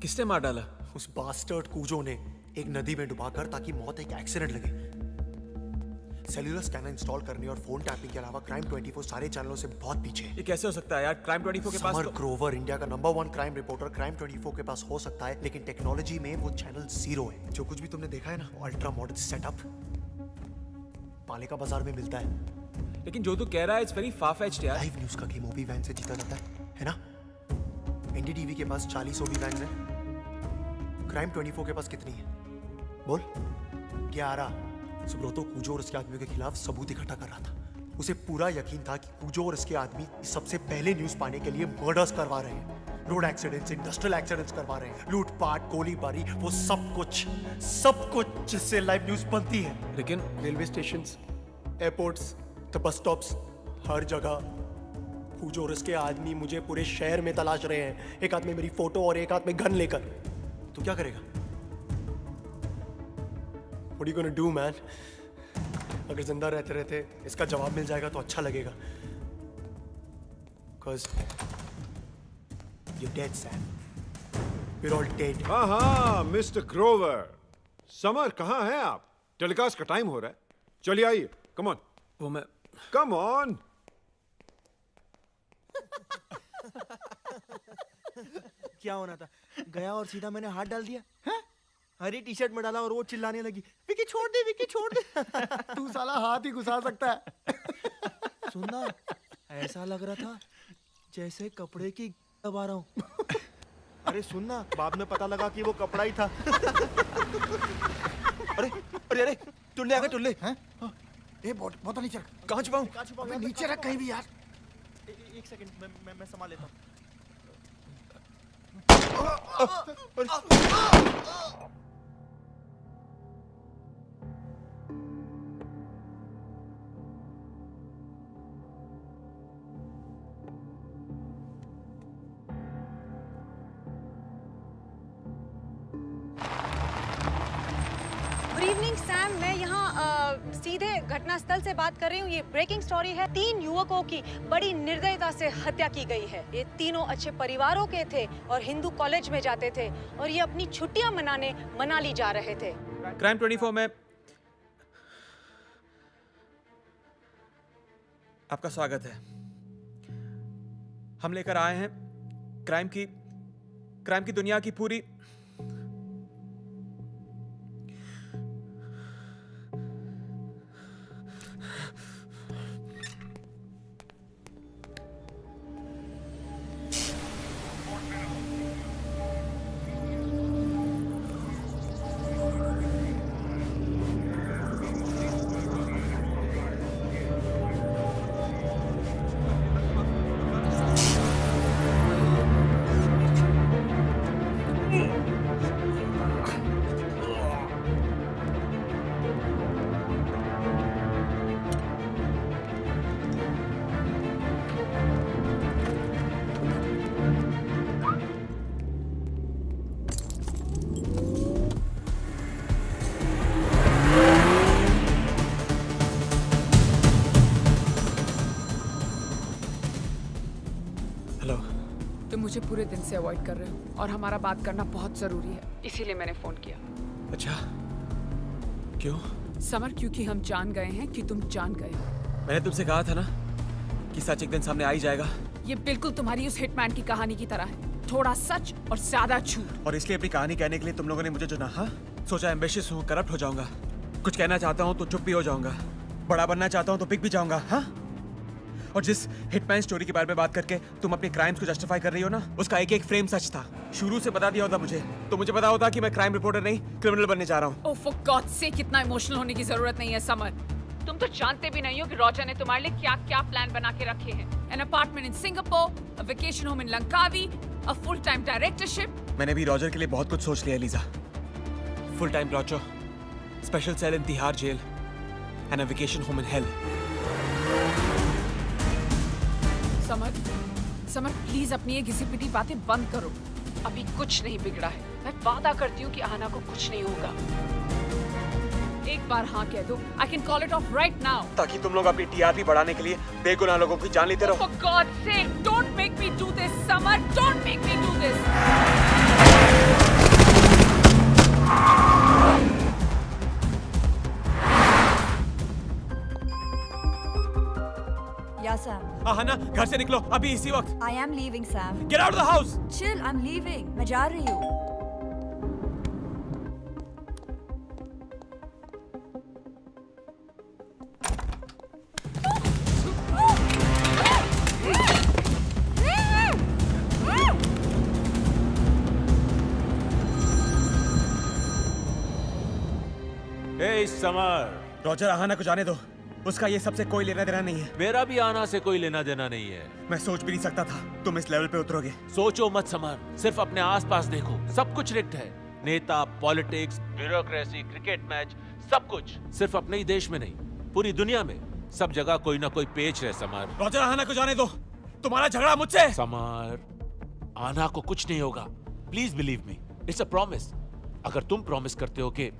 किसने मार डाला? उस बास्टर्ड कूजो ने, एक नदी में डुबाकर, ताकि मौत एक एक्सीडेंट लगे। सेल्युलर स्कैनर इंस्टॉल करने और फोन टैपिंग के अलावा क्राइम 24 सारे चैनलों से बहुत पीछे है। ये कैसे हो सकता है यार? क्राइम 24 के पास समर तो... ग्रोवर इंडिया का नंबर 1 क्राइम रिपोर्टर क्राइम 24 के पास हो सकता है, लेकिन टेक्नोलॉजी में वो चैनल 0 है। जो कुछ भी तुमने देखा है ना, अल्ट्रा मॉडर्न सेटअप पालिका बाजार में मिलता है। लेकिन जो तू कह रहा है इट्स वेरी फार फेच्ड यार। लाइव न्यूज का गेम ओबी वैन से जीता जाता है ना? एनडीटीवी के पास 40 ओबी वैन है। क्राइम 24 के पास कितनी है? बोल। 11। सुब्रतो कूजो और उसके आदमियों के खिलाफ सबूत इकट्ठा कर रहा था। उसे पूरा यकीन था कि कूजो और उसके आदमी सबसे पहले न्यूज पाने के लिए मर्डर्स करवा रहे हैं, रोड एक्सीडेंट्स, इंडस्ट्रियल एक्सीडेंट्स करवा रहे हैं, लूटपाट, गोलीबारी, वो सब कुछ जिससे लाइव न्यूज बनती है। लेकिन railway stations, airports, the bus stops, हर जगह कूजो और उसके आदमी मुझे पूरे शहर में तलाश रहे हैं, एक हाथ में मेरी फोटो और एक हाथ में गन लेकर। तू क्या करेगा? What are you gonna do, man? अगर जिंदा रहते रहते इसका जवाब मिल जाएगा तो अच्छा लगेगा। Cause you're dead, Sam. We're all dead. हाँ, मिस्टर ग्रोवर। समर कहाँ हैं आप? टेलीकास्ट का टाइम हो रहा है। चलिए आइए, कम ऑन। वो मैं... कम ऑन। क्या होना था? गया और सीधा मैंने हाथ डाल दिया है? हरी टी शर्ट में डाला और वो चिल्लाने लगी, विकी छोड़ दे, विकी छोड़ दे। तू साला हाथ ही घुसा सकता है। सुनना, ऐसा लग रहा था जैसे कपड़े की दबा रहा हूँ। अरे सुनना, बाद में पता लगा कि वो कपड़ा ही था। अरे अरे अरे, टुल्ले आ गए, टुल्ले। ए बहुत नीचे रख। कहाँ छुपाऊं? नीचे रख कहीं भी यार। एक सेकंड, मैं संभाल लेता हूँ। गुड इवनिंग सैम, मैं यहाँ सीधे घटनास्थल से बात कर रही हूँ। ये ब्रेकिंग स्टोरी है। 3 युवकों की बड़ी निर्दयता से हत्या की गई है। ये तीनों अच्छे परिवारों के थे और हिंदू कॉलेज में जाते थे और ये अपनी छुट्टियां मनाने मनाली जा रहे थे। क्राइम 24 में आपका स्वागत है। हम लेकर आए हैं क्राइम की दुनिया की पूरी मुझे पूरे दिन से अवॉइड कर रहे हो और हमारा बात करना बहुत जरूरी है, इसीलिए मैंने फोन किया। अच्छा, क्यों? समर, क्योंकि हम जान गए हैं कि तुम जान गए हो। मैंने तुमसे कहा था ना कि सच एक दिन सामने आ ही जाएगा। ये बिल्कुल तुम्हारी उस हिटमैन की कहानी की तरह है, थोड़ा सच और ज्यादा झूठ। और इसलिए अपनी कहानी कहने के लिए तुम लोगों ने मुझे चुना? हाँ, सोचा एम्बिशियस हूँ, करप्ट हो जाऊंगा, कुछ कहना चाहता हूँ तो चुप भी हो जाऊंगा, बड़ा बनना चाहता हूँ तो बिक भी जाऊंगा। हाँ, और जिस हिटमैन स्टोरी के बारे में बात करके तुम अपने क्राइम्स को जस्टिफाई कर रही हो ना, उसका एक एक फ्रेम सच था। शुरू से बता दिया होता मुझे तो मुझे पता होता कि मैं क्राइम रिपोर्टर नहीं क्रिमिनल बनने जा रहा हूँ। ओह फॉर गॉड सेक, इतना इमोशनल होने की जरूरत नहीं है समर। तुम तो जानते भी नहीं हो कि रॉजर ने तुम्हारे लिए क्या क्या प्लान बना के रखे हैं। An apartment in Singapore, a vacation home in Langkawi, a full time directorship. मैंने भी रॉजर के लिए बहुत कुछ सोच लिया लीजा। फुल टाइम ब्रोचो, special cell in Tihar jail and a vacation home in hell. Samar please अपनी ये घिसी पिटी बातें बंद करो। अभी कुछ नहीं बिगड़ा है, मैं वादा करती हूँ कि आहना को कुछ नहीं होगा। एक बार हाँ कह दो, I can call it off right now. ताकि तुम लोग अपनी टीआरपी बढ़ाने के लिए बेगुनाह लोगों की जान लेते रहो। For God's sake, don't make me do this, Samar. Don't make me do this. Yeah, Sam. हन्ना, घर से निकलो अभी इसी वक्त। I am leaving, Sam. Get out of the house. Chill, I'm leaving. मैं जा रही हूँ. Hey, summer. रॉजर, आहाना को जाने दो। उसका ये सबसे कोई लेना देना नहीं है। मेरा भी आना से कोई लेना देना नहीं है। मैं सोच भी नहीं सकता था तुम इस लेवल पे उतरोगे। सोचो मत समर, सिर्फ अपने आसपास देखो, सब कुछ रिग्ड है। नेता, पॉलिटिक्स, ब्यूरोक्रेसी, क्रिकेट मैच, सब कुछ। सिर्फ अपने ही देश में नहीं, पूरी दुनिया में सब जगह कोई ना कोई पेच है समर। रॉजर, आहाना को जाने दो। तुम्हारा झगड़ा मुझसे। समर, आना को कुछ नहीं होगा। Please believe me, it's a promise. अगर तुम प्रॉमिस करते हो कि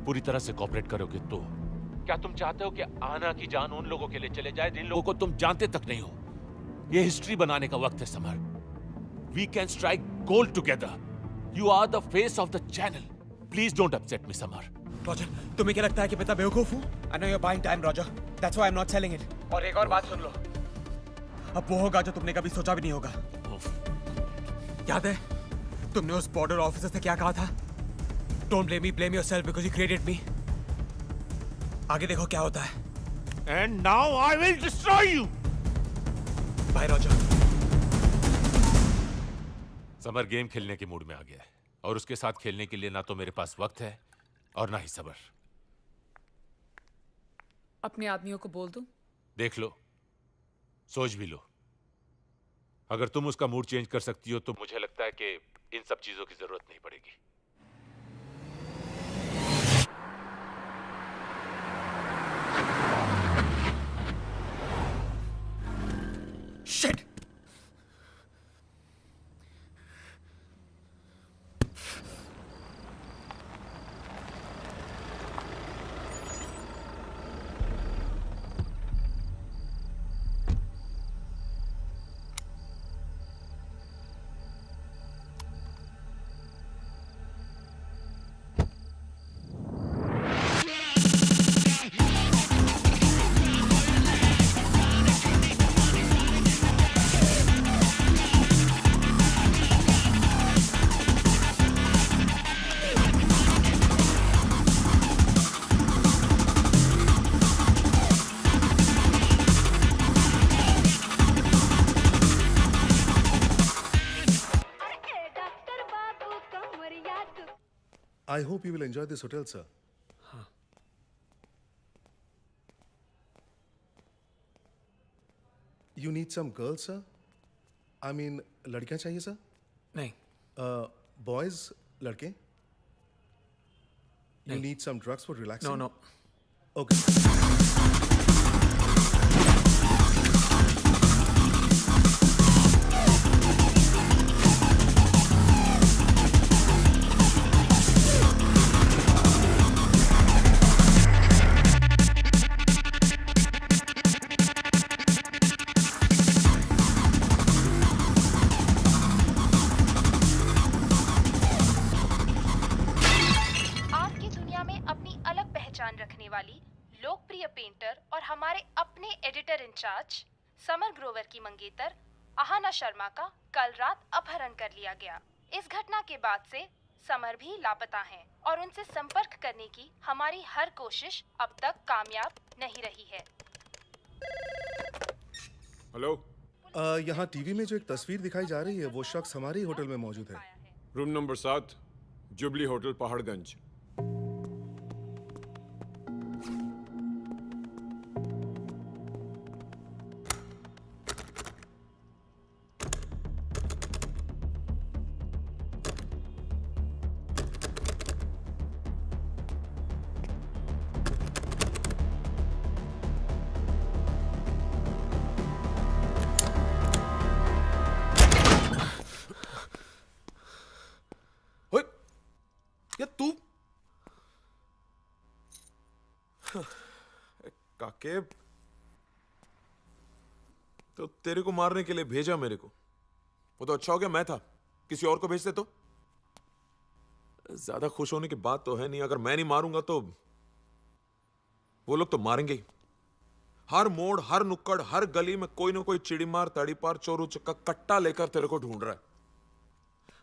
पूरी तरह से कोऑपरेट करोगे तो क्या तुम चाहते हो कि आना की जान उन लोगों के लिए चले जाए जिन लोगों को तुम जानते तक नहीं हो? ये हिस्ट्री बनाने का वक्त है Summer. We can strike gold together. You are the face of the channel. Please don't upset me Summer. Roger, तुम्हें क्या लगता है कि मैं इतना बेवकूफ हूँ? I know you're buying time, Roger. That's why I'm not selling it. और एक और बात सुन लो, अब वो होगा जो तुमने कभी सोचा भी नहीं होगा। याद है तुमने उस बॉर्डर ऑफिसर से क्या कहा था? Don't blame me, blame yourself because you created me. आगे देखो क्या होता है। And now I will destroy you. Bye, Roger. Summer game खेलने के मूड में आ गया है और उसके साथ खेलने के लिए ना तो मेरे पास वक्त है और ना ही सब्र। अपने आदमियों को बोल दो। देख लो, सोच भी लो। अगर तुम उसका मूड चेंज कर सकती हो तो मुझे लगता है कि इन सब चीजों की जरूरत नहीं पड़ेगी। Shit! I hope you will enjoy this hotel, sir. You need some girls, sir? I mean, लड़कियां चाहिए सर? नहीं। Boys, लड़के? You नहीं। need some drugs for relaxing? No, no. Okay. रखने वाली लोकप्रिय पेंटर और हमारे अपने एडिटर इंचार्ज समर ग्रोवर की मंगेतर आहाना शर्मा का कल रात अपहरण कर लिया गया। इस घटना के बाद से समर भी लापता हैं और उनसे संपर्क करने की हमारी हर कोशिश अब तक कामयाब नहीं रही है। हेलो, यहाँ टीवी में जो एक तस्वीर दिखाई जा रही है वो शख्स हमारे ही होटल में मौजूद है। Room number 7, jubilee hotel, Paharganj. काके, तो तेरे को मारने के लिए भेजा मेरे को, वो तो अच्छा हो गया मैं था, किसी और को भेजते तो। ज्यादा खुश होने की बात तो है नहीं, अगर मैं नहीं मारूंगा तो वो लोग तो मारेंगे ही। हर मोड़, हर नुक्कड़, हर गली में कोई ना कोई चिड़ीमार, तड़ीपार, चोरू चक्का कट्टा लेकर तेरे को ढूंढ रहा है।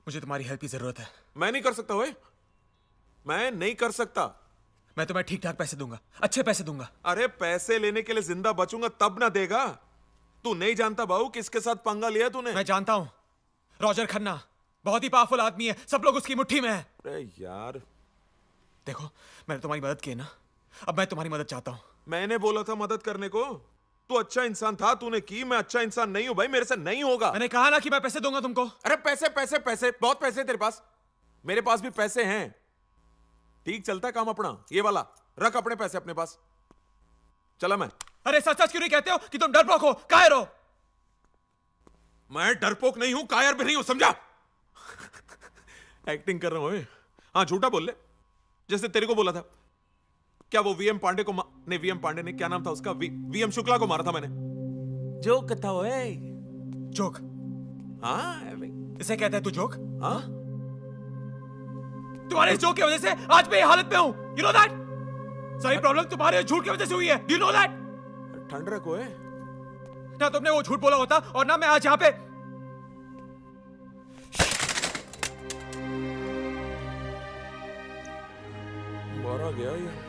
मुझे तुम्हारी हेल्प की जरूरत है। मैं नहीं कर सकता ओए, मैं नहीं कर सकता। मैं तुम्हें ठीक ठाक पैसे दूंगा, अच्छे पैसे दूंगा। अरे पैसे लेने के लिए जिंदा बचूंगा तब ना देगा। तू नहीं जानता बाबू किसके साथ पंगा लिया तूने। मैं जानता हूं, रॉजर खन्ना बहुत ही पावरफुल आदमी है, सब लोग उसकी मुट्ठी में है। अरे यार देखो, मैंने तुम्हारी मदद की है ना, अब मैं तुम्हारी मदद चाहता हूं। मैंने बोला था मदद करने को, तू अच्छा इंसान था, तूने की। मैं अच्छा इंसान नहीं हूं भाई, मेरे से नहीं होगा। मैंने कहा ना कि मैं पैसे दूंगा तुमको। अरे पैसे पैसे पैसे, बहुत पैसे तेरे पास, मेरे पास भी पैसे हैं। ठीक चलता काम अपना, ये वाला रख अपने पैसे अपने पास। चला मैं। अरे सच सच क्यों नहीं कहते हो कि तुम डरपोक हो, कायर हो? मैं डरपोक नहीं हूं, कायर भी नहीं हूं, समझा? एक्टिंग कर रहा हूं। हाँ झूठा बोल ले, जैसे तेरे को बोला था। क्या वो वीएम पांडे को नहीं, वीएम पांडे ने, क्या नाम था उसका, वीएम शुक्ला को मारा था मैंने। जोक था वो। जोक? हाँ इसे कहते हैं तू जोक? हाँ, तुम्हारे जोक की वजह से आज मैं ये हालत में हूं। You know that? सारी प्रॉब्लम तुम्हारे झूठ की वजह से हुई है। You know that? ठंड रखो है ना, तुमने वो झूठ बोला होता और ना मैं आज यहां पे। मारा गया ये।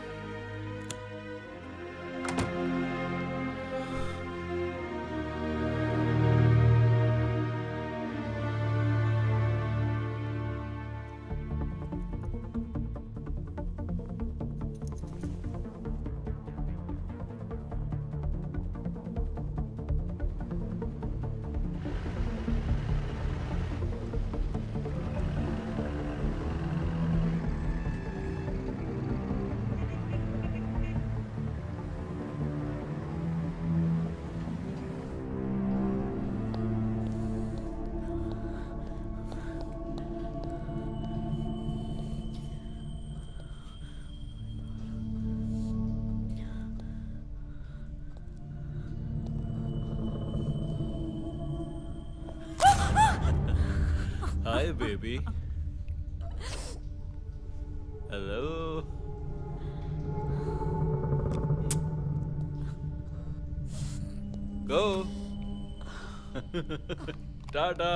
Hi, baby. Hello. Go. Ta-da.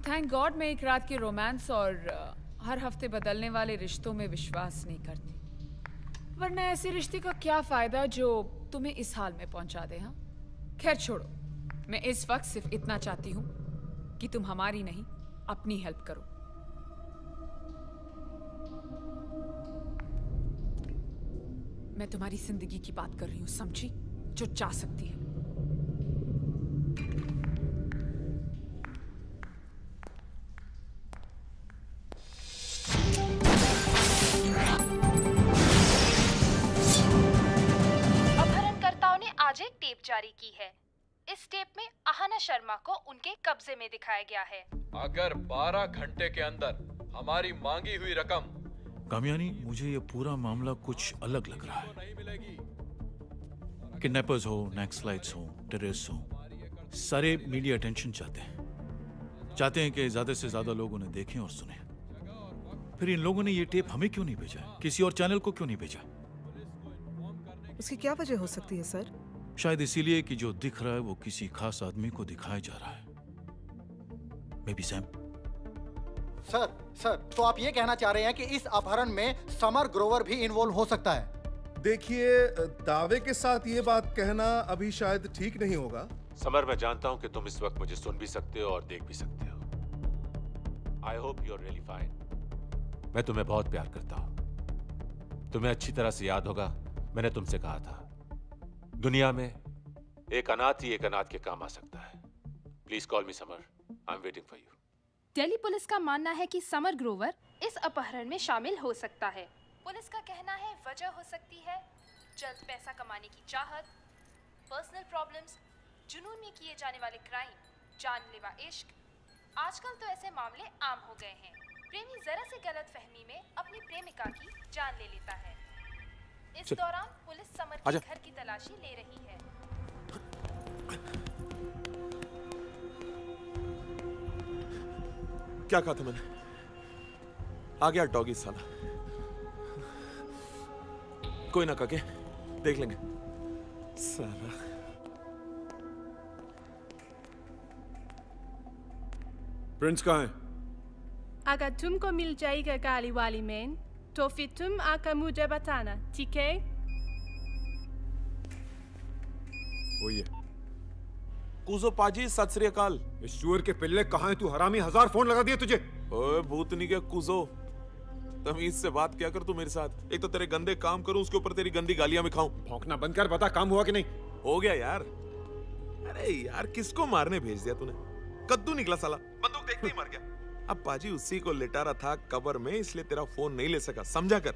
Thank God मैं एक रात के रोमांस और हर हफ्ते बदलने वाले रिश्तों में विश्वास नहीं करती। वरना ऐसे रिश्ते का क्या फायदा जो तुम्हें इस हाल में पहुंचा दे। हाँ, खैर छोड़ो। मैं इस वक्त सिर्फ इतना चाहती हूँ कि तुम हमारी नहीं अपनी हेल्प करो। मैं तुम्हारी जिंदगी की बात कर रही हूँ, समझी? जो चाह सकती है। आज एक टेप जारी की है। इस टेप में आहना शर्मा को उनके कब्जे में दिखाया गया है। अगर 12 घंटे के अंदर हमारी मांगी हुई रकम। कामयानी, मुझे ये पूरा मामला कुछ अलग लग रहा है। किडनैपर्स हो, नक्सलाइट्स हो, टेररिस्ट हो, सारे मीडिया अटेंशन चाहते हैं कि ज्यादा से ज्यादा लोग उन्हें देखें और सुने। फिर इन लोगों ने ये टेप हमें क्यों नहीं भेजा, किसी और चैनल को क्यों नहीं भेजा? उसकी क्या वजह हो सकती है सर? शायद इसीलिए कि जो दिख रहा है वो किसी खास आदमी को दिखाया जा रहा है। May be Sam. सर, तो आप ये कहना चाह रहे हैं कि इस अपहरण में समर ग्रोवर भी इन्वॉल्व हो सकता है? देखिए, दावे के साथ ये बात कहना अभी शायद ठीक नहीं होगा। समर, मैं जानता हूं कि तुम इस वक्त मुझे सुन भी सकते हो और देख भी सकते हो। I hope you are really fine. मैं तुम्हें बहुत प्यार करता हूं। तुम्हें अच्छी तरह से याद होगा मैंने तुमसे कहा था, दुनिया में एक अनाथ ही एक अनाथ के काम आ सकता है। Please call me summer, I am waiting for you. Delhi police का मानना है कि समर ग्रोवर इस अपहरण में शामिल हो सकता है। पुलिस का कहना है वजह हो सकती है जल्द पैसा कमाने की चाहत, पर्सनल प्रॉब्लम्स, जुनून में किए जाने वाले क्राइम, जानलेवा इश्क। आजकल तो ऐसे मामले आम हो गए हैं। प्रेमी जरा सी गलतफहमी में अपनी प्रेमिका की जान ले लेता है। इस दौरान पुलिस समर के घर की तलाशी ले रही है। क्या कहा था मैंने? आ गया डॉगी साला। कोई ना काके, देख लेंगे साला। प्रिंस कहाँ है? अगर तुमको मिल जाएगा गाली वाली मैन, तो फिर तुम आकर मुझे बताना, ठीक है? वही है। कूजो पाजी, सत श्री अकाल। इस चूर के पिल्ले कहाँ है तू हरामी? 1000 फोन लगा दिए तुझे। ओए भूतनी के कूजो, तमीज से बात क्या कर तू मेरे साथ। एक तो तेरे गंदे काम करूं, उसके ऊपर तेरी गंदी गालियां मैं खाऊं। भौंकना बंद कर, बता काम हुआ कि नहीं? हो गया यार। अरे यार, किसको मारने भेज दिया तूने? कद्दू निकला साला, बंदूक देखते ही मर गया। अब पाजी उसी को लिटा रहा था कब्र में, इसलिए तेरा फोन नहीं ले सका, समझा कर।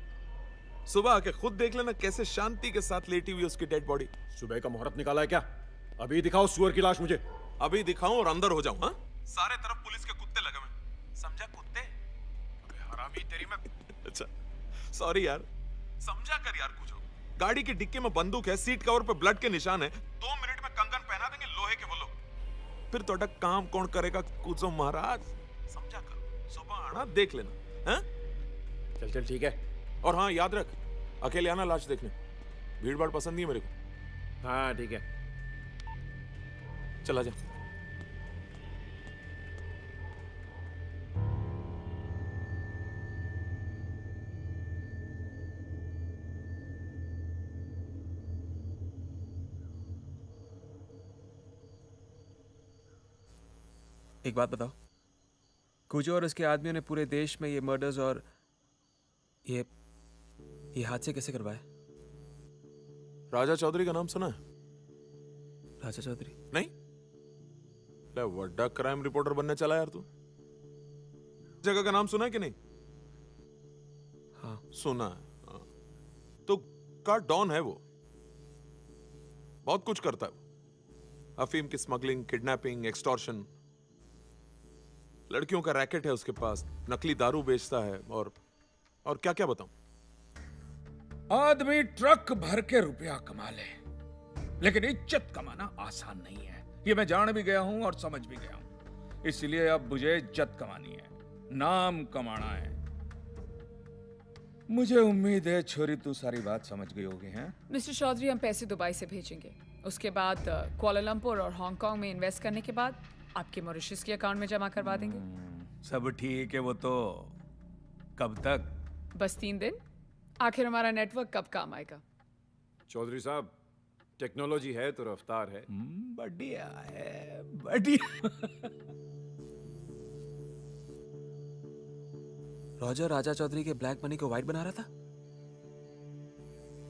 सुबह आके खुद देख लेना कैसे शांति के साथ लेटी हुई उसकी डेड बॉडी। सुबह का मुहूर्त निकाला है क्या? अभी दिखाओ सुअर की लाश मुझे। अभी दिखाऊं और अंदर हो जाऊं? हाँ, सारे तरफ पुलिस के कुत्ते लगे हुए, समझा? कुत्ते। हरामी तेरी मैं। अच्छा सॉरी यार, समझा कर यार कुछ। गाड़ी की डिक्की में बंदूक है, सीट कवर पे ब्लड के निशान है। 2 मिनट में कंगन पहना देंगे लोहे के वो लोग। फिर तो काम कौन करेगा कुछ महाराज, समझा कर। सुबह आना, देख लेना। हैं? चल चल ठीक है। और हाँ याद रख, अकेले आना लाश देखने, भीड़ भाड़ पसंद नहीं है मेरे को। हाँ ठीक है, चला जा। एक बात बताओ, कुजो और उसके आदमियों ने पूरे देश में ये मर्डर्स और ये हादसे कैसे करवाए? राजा चौधरी का नाम सुना है? राजा चौधरी नहीं? बड़ा क्राइम रिपोर्टर बनने चला यार तू। जगह का नाम सुना है कि नहीं? हाँ सुना है। हाँ। तो का डॉन है वो, बहुत कुछ करता है वो। अफीम की स्मगलिंग, किडनैपिंग, एक्सटॉर्शन, लड़कियों का रैकेट है उसके पास, नकली दारू बेचता है और क्या क्या बताऊं। आदमी ट्रक भर के रुपया कमा ले, लेकिन इज्जत कमाना आसान नहीं है। ये मैं जान भी गया हूं और समझ भी गया हूं। इसलिए अब मुझे इज्जत कमानी है, नाम कमाना है। मुझे उम्मीद है छोरी तू सारी बात समझ गई होगी। हैं मिस्टर चौधरी, हम पैसे दुबई से भेजेंगे। उसके बाद कुआलालंपुर और हांगकांग में इन्वेस्ट करने के बाद आपके मॉरिशस के अकाउंट में जमा करवा देंगे। सब ठीक है। वो तो कब तक? बस 3 दिन। आखिर हमारा नेटवर्क कब काम आएगा? चौधरी साहब, टेक्नोलॉजी है तो रफ्तार है। बढ़िया है, बढ़िया। रॉजर राजा चौधरी के ब्लैक मनी को व्हाइट बना रहा था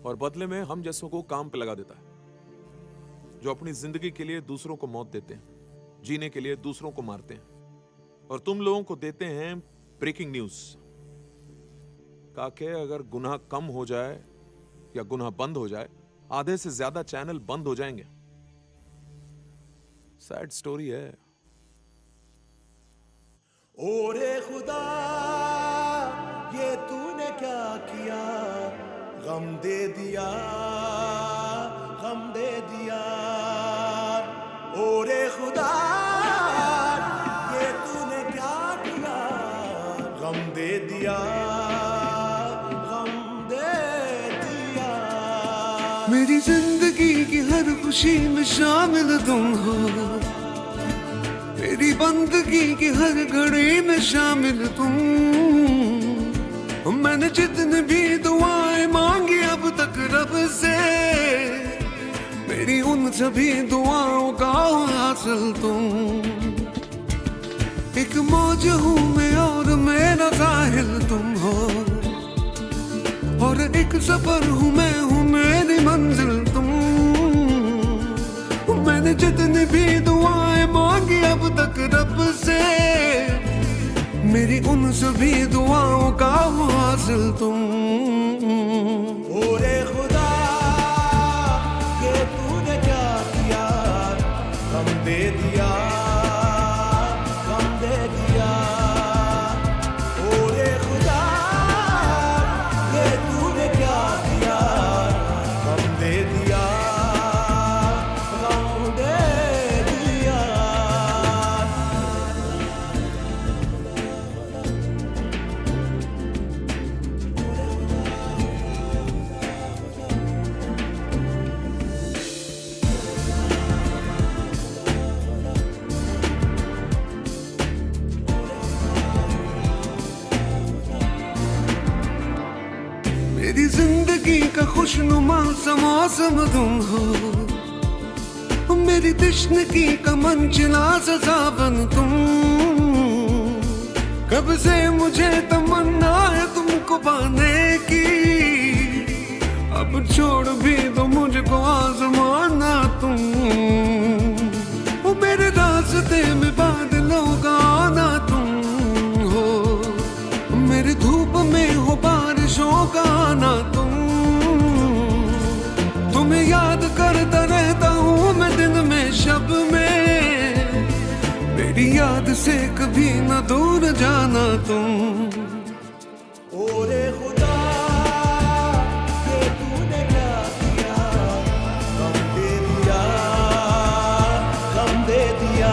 और बदले में हम जैसों को काम पे लगा देता है, जो अपनी जिंदगी के लिए दूसरों को मौत देते हैं, जीने के लिए दूसरों को मारते हैं, और तुम लोगों को देते हैं ब्रेकिंग न्यूज। काके अगर गुनाह कम हो जाए या गुनाह बंद हो जाए, आधे से ज्यादा चैनल बंद हो जाएंगे। सैड स्टोरी है। ओरे खुदा, ये तूने क्या किया? गम दे दिया, गम दे दिया। ओरे खुदा, ये तूने क्या किया? गम दे दिया, गम दे दिया। मेरी जिंदगी की हर खुशी में शामिल तुम हो, मेरी बंदगी की हर घड़ी में शामिल तुम। मैंने जितनी भी दुआएं मांगी अब तक रब से, मेरी उन सभी दुआओं का हासिल तुम। एक मौज हूँ मैं और मेरा साहिल तुम हो, और एक सफर हूँ मैं जितनी भी दुआएं मांगी अब तक रब से, मेरी उन सभी दुआओं का हो हासिल तुम। ओरे खुदा ये तूने क्या किया, गम दे दिया, गम दे दिया। ओरे खुदा ये तूने क्या किया, गम दे दिया, गम दे दिया। मेरी जिंदगी का खुशनुमा सा मौसम तुम हो, मेरी तश्नगी का मंजिला सा सावन तुम। कब से मुझे तमन्ना है तुमको पाने की, अब छोड़ भी दो मुझको आजमाना तुम। वो मेरे रास्ते में बादलों का आना तुम हो, मेरे धूप में हो बारिशों का आना तुम। तुम्हें याद करता रहता हूँ मैं दिन में शब में, मेरी याद से कभी न दूर जाना तुम। ओरे खुदा ये तूने क्या किया, गम दे दिया, गम दे दिया।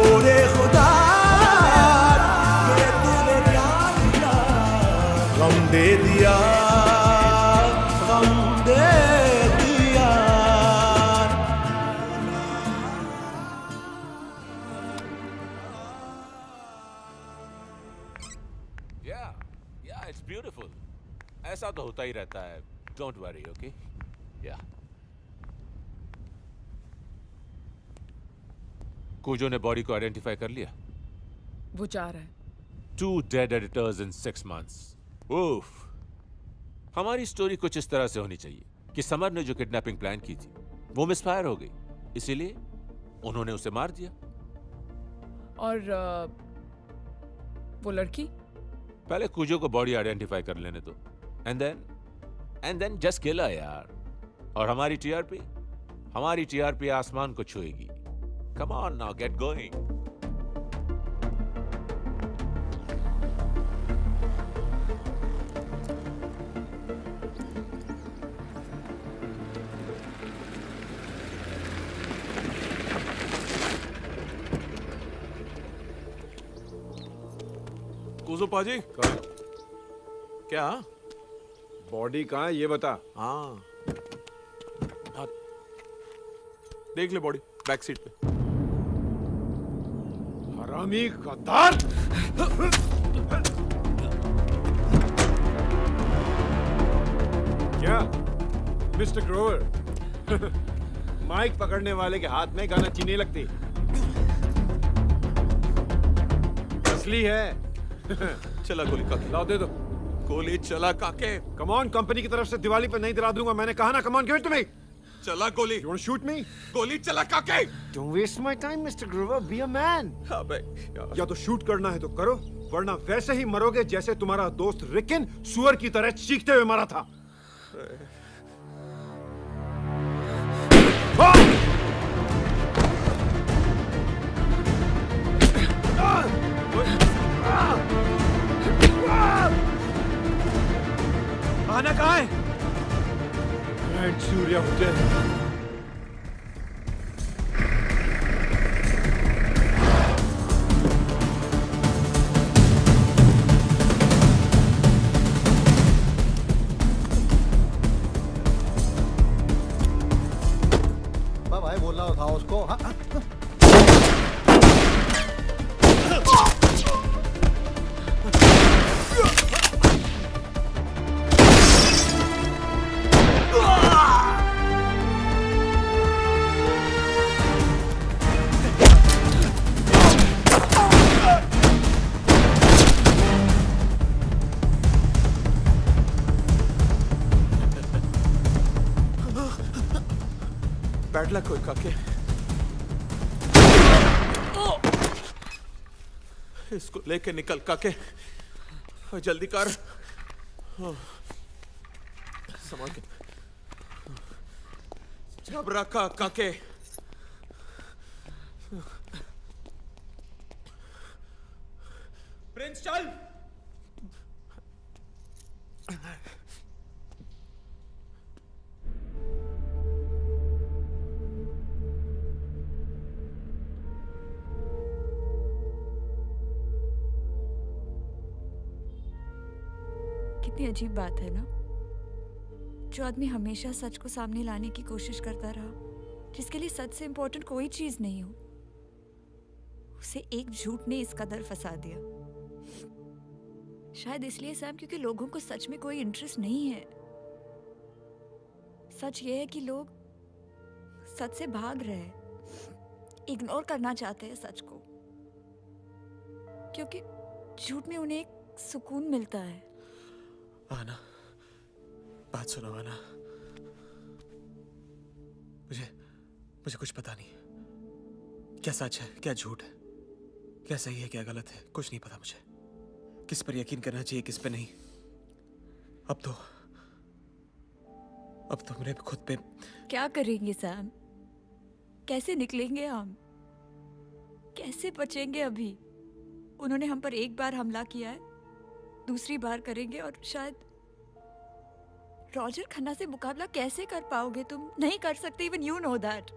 ओरे खुदा ये तूने क्या किया, गम दे दिया, गम दे दिया। Yeah, it's beautiful. ऐसा तो होता ही रहता है. Don't worry, okay? Yeah. कूजो ने बॉडी को आइडेंटिफाई कर लिया. वो जा रहा है. 2 dead editors in 6 months. Oof. हमारी स्टोरी कुछ इस तरह से होनी चाहिए कि समर ने जो किडनैपिंग प्लान की थी वो मिसफायर हो गई, इसीलिए उन्होंने उसे मार दिया. और वो लड़की? पहले कूजो को बॉडी आइडेंटिफाई कर लेने दो, and then just kill her यार. और हमारी टीआरपी आसमान को छुएगी. Come on now, get going. Kujo पाजी क्या बॉडी कहाँ है ये बता. हाँ देख ले बॉडी बैक सीट पे. हरामी गद्दार. क्या मिस्टर ग्रोवर माइक पकड़ने वाले के हाथ में गाना चीनी लगती. असली है. चला गोली काके. लाओ दे दो. गोली चला काके. कम ऑन, कंपनी की तरफ से दिवाली पर नहीं दिला दूंगा. मैंने कहा ना, come on, give it to me. चला गोली. You want to shoot me? गोली चला काके. Don't waste my time, Mr. Grover. Be a man. अबे या तो शूट करना है तो करो, वरना वैसे ही मरोगे जैसे तुम्हारा दोस्त रिकिन सुअर की तरह चीखते हुए मरा था. आना कहाँ है? Grand Surya hotel. भाई बोल रहा था उसको. हाँ बैड लक कोई काके। इसको लेके निकल काके, जल्दी कर। संभाल के, जब रखा काके। प्रिंस चल। कितनी अजीब बात है ना, जो आदमी हमेशा सच को सामने लाने की कोशिश करता रहा, जिसके लिए सच से इंपॉर्टेंट कोई चीज नहीं हो, उसे एक झूठ ने इस कदर फंसा दिया। शायद इसलिए सैम, क्योंकि लोगों को सच में कोई इंटरेस्ट नहीं है। सच ये है कि लोग सच से भाग रहे हैं, इग्नोर करना चाहते हैं सच को, क्योंकि झूठ में उन्हें एक सुकून मिलता है। आना, बात सुनो आना। मुझे कुछ पता नहीं, क्या सच है क्या झूठ है, क्या सही है क्या गलत है, कुछ नहीं पता मुझे। किस पर यकीन करना चाहिए किस पे नहीं। अब तो मेरे खुद पे। क्या करेंगे सैम? कैसे निकलेंगे हम? कैसे बचेंगे? अभी उन्होंने हम पर एक बार हमला किया है, दूसरी बार करेंगे, और शायद रॉजर खन्ना से मुकाबला कैसे कर पाओगे तुम? नहीं कर सकते, इवन यू नो दैट।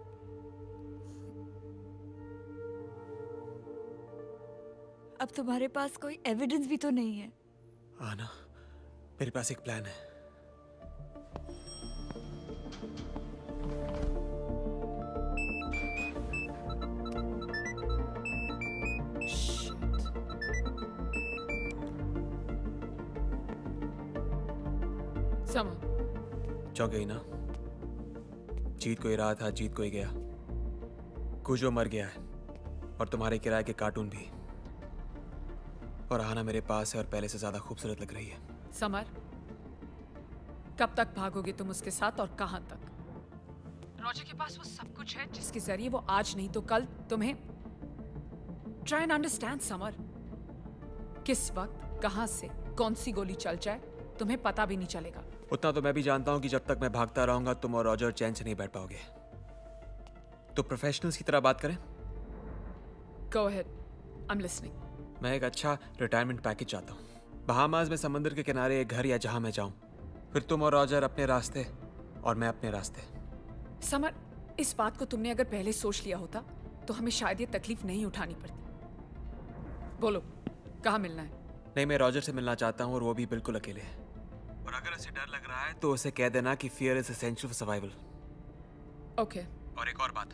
अब तुम्हारे पास कोई एविडेंस भी तो नहीं है। आना, मेरे पास एक प्लान है। चौंक गई ना? जीत को ही रहा था, जीत को ही गया। कुजो मर गया है, और तुम्हारे किराए के कार्टून भी। और आना मेरे पास है और पहले से ज्यादा खूबसूरत लग रही है। समर, कब तक भागोगे तुम उसके साथ, और कहां तक? रॉजर के पास वो सब कुछ है जिसके जरिए वो आज नहीं तो कल तुम्हें। ट्राई एंड अंडरस्टैंड समर, किस वक्त कहां से कौन सी गोली चल जाए तुम्हें पता भी नहीं चलेगा। उतना तो मैं भी जानता हूं कि जब तक मैं भागता रहूंगा तुम और रॉजर चैन से नहीं बैठ पाओगे। तो प्रोफेशनल्स की तरह बात करें? Go ahead, I'm listening. मैं एक अच्छा रिटायरमेंट पैकेज चाहता हूँ। बहामास में समंदर के किनारे एक घर, या जहां मैं जाऊं। फिर तुम और रॉजर अपने रास्ते और मैं अपने रास्ते। समर, इस बात को तुमने अगर पहले सोच लिया होता तो हमें शायद ये तकलीफ नहीं उठानी पड़ती। बोलो, कहाँ मिलना है? नहीं, मैं रॉजर से मिलना चाहता हूँ, और वो भी बिल्कुल अकेले है। और अगर उसे डर लग रहा है तो उसे कह देना कि fear is essential for survival. Okay. और एक और बात,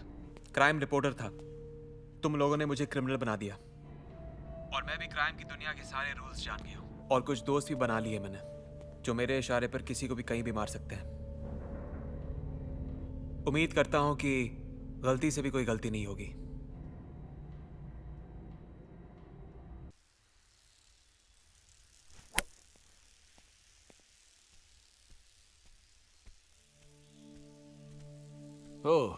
क्राइम रिपोर्टर था, तुम लोगों ने मुझे क्रिमिनल बना दिया, और मैं भी क्राइम की दुनिया के सारे रूल्स जान गया हूँ। और कुछ दोस्त भी बना लिए मैंने, जो मेरे इशारे पर किसी को भी कहीं भी मार सकते हैं। उम्मीद करता हूँ कि गलती से भी कोई गलती नहीं होगी। Oh,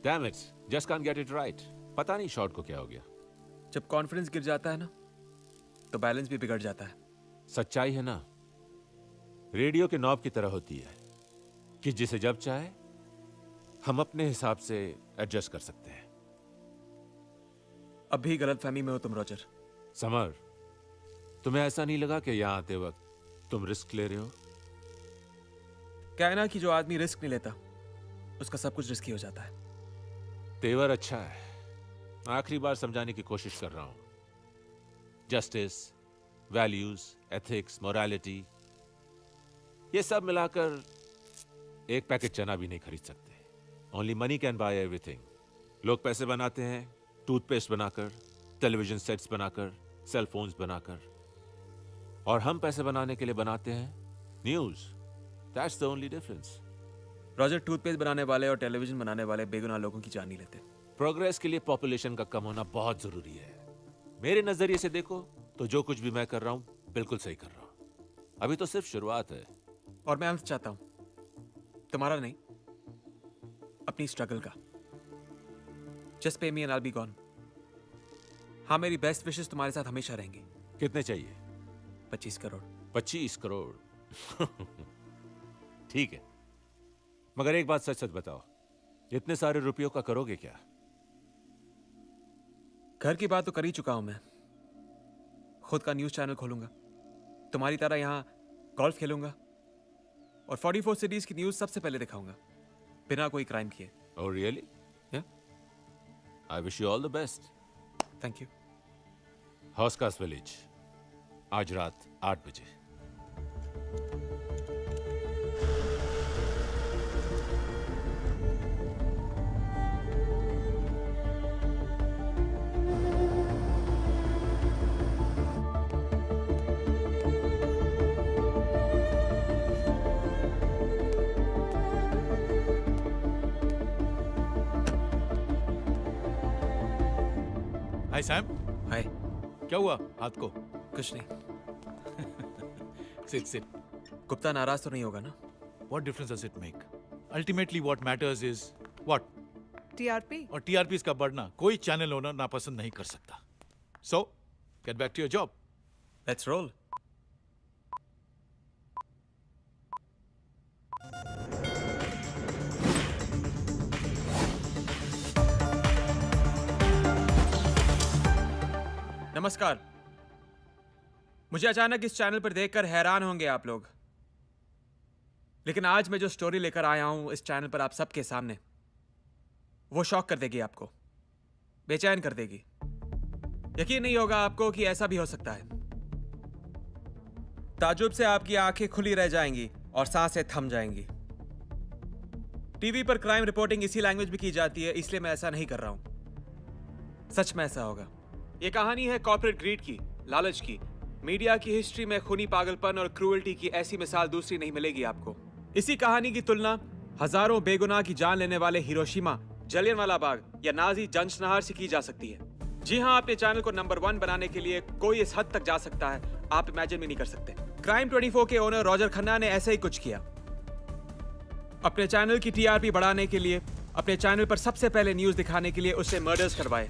damn it. Just can't get it right. पता नहीं शॉट को क्या हो गया। जब कॉन्फिडेंस गिर जाता है ना, तो बैलेंस भी बिगड़ जाता है। सच्चाई है ना, रेडियो के नॉब की तरह होती है कि जिसे जब चाहे हम अपने हिसाब से एडजस्ट कर सकते हैं। अब भी गलतफहमी में हो तुम रॉजर। समर, तुम्हें ऐसा नहीं लगा कि यहां आते वक्त तुम रिस्क ले रहे हो? क्या है ना कि जो आदमी रिस्क नहीं लेता उसका सब कुछ रिस्की हो जाता है। तेवर अच्छा है, आखिरी बार समझाने की कोशिश कर रहा हूं। जस्टिस, वैल्यूज, एथिक्स, मोरालिटी, ये सब मिलाकर एक पैकेट चना भी नहीं खरीद सकते। Only money can buy everything. लोग पैसे बनाते हैं टूथपेस्ट बनाकर, टेलीविजन सेट्स बनाकर, सेल फोन्स बनाकर, और हम पैसे बनाने के लिए बनाते हैं news. That's the only difference. Roger, toothpaste बनाने वाले और टेलीविजन बनाने वाले बेगुनाह लोगों की जान नहीं लेते। प्रोग्रेस के लिए पॉपुलेशन का कम होना बहुत जरूरी है। मेरे नजरिए से देखो तो जो कुछ भी मैं कर रहा हूं बिल्कुल सही कर रहा हूं। अभी तो सिर्फ शुरुआत है। और मैं अंत चाहता हूं, तुम्हारा नहीं, अपनी स्ट्रगल का। जस्ट पे me and I be gone. हाँ, मेरी बेस्ट विशेस तुम्हारे साथ हमेशा रहेंगी। कितने चाहिए? 25 करोड़। 25 करोड़ ठीक है, मगर एक बात सच सच बताओ, इतने सारे रुपयों का करोगे क्या? घर की बात तो कर ही चुका हूं मैं। खुद का न्यूज चैनल खोलूंगा, तुम्हारी तरह यहां गोल्फ खेलूंगा और 44 सिटीज की न्यूज सबसे पहले दिखाऊंगा, बिना कोई क्राइम किए। Oh really? Yeah. I wish you all the best. Thank you. हॉस्कास विलेज, आज रात 8 बजे। Hi Sam. हाय। क्या हुआ हाथ को? कुछ नहीं। Sit sit. गुप्ता नाराज तो नहीं होगा ना? What difference does it make? Ultimately what matters is what? TRP। और TRP का बढ़ना कोई चैनल ओनर नापसंद नहीं कर सकता। So, get back to your job. Let's roll. नमस्कार। मुझे अचानक इस चैनल पर देखकर हैरान होंगे आप लोग, लेकिन आज मैं जो स्टोरी लेकर आया हूं इस चैनल पर आप सबके सामने, वो शॉक कर देगी आपको, बेचैन कर देगी। यकीन नहीं होगा आपको कि ऐसा भी हो सकता है। ताजुब से आपकी आंखें खुली रह जाएंगी और सांसें थम जाएंगी। टीवी पर क्राइम रिपोर्टिंग इसी लैंग्वेज में की जाती है, इसलिए मैं ऐसा नहीं कर रहा हूं। सच में ऐसा होगा। ये कहानी है कॉर्पोरेट ग्रीड की, लालच की। मीडिया की हिस्ट्री में खूनी पागलपन और क्रूअल्टी की ऐसी मिसाल दूसरी नहीं मिलेगी आपको। इसी कहानी की तुलना हजारों बेगुनाह की जान लेने वाले हिरोशिमा, जलियांवाला बाग या नाजी जंशनहार से की जा सकती है। जी हाँ, अपने चैनल को नंबर 1 बनाने के लिए कोई इस हद तक जा सकता है, आप इमेजिन भी नहीं कर सकते। क्राइम 24 के ओनर रॉजर खन्ना ने ऐसा ही कुछ किया। अपने चैनल की टीआरपी बढ़ाने के लिए, अपने चैनल पर सबसे पहले न्यूज दिखाने के लिए उसने मर्डर्स करवाए,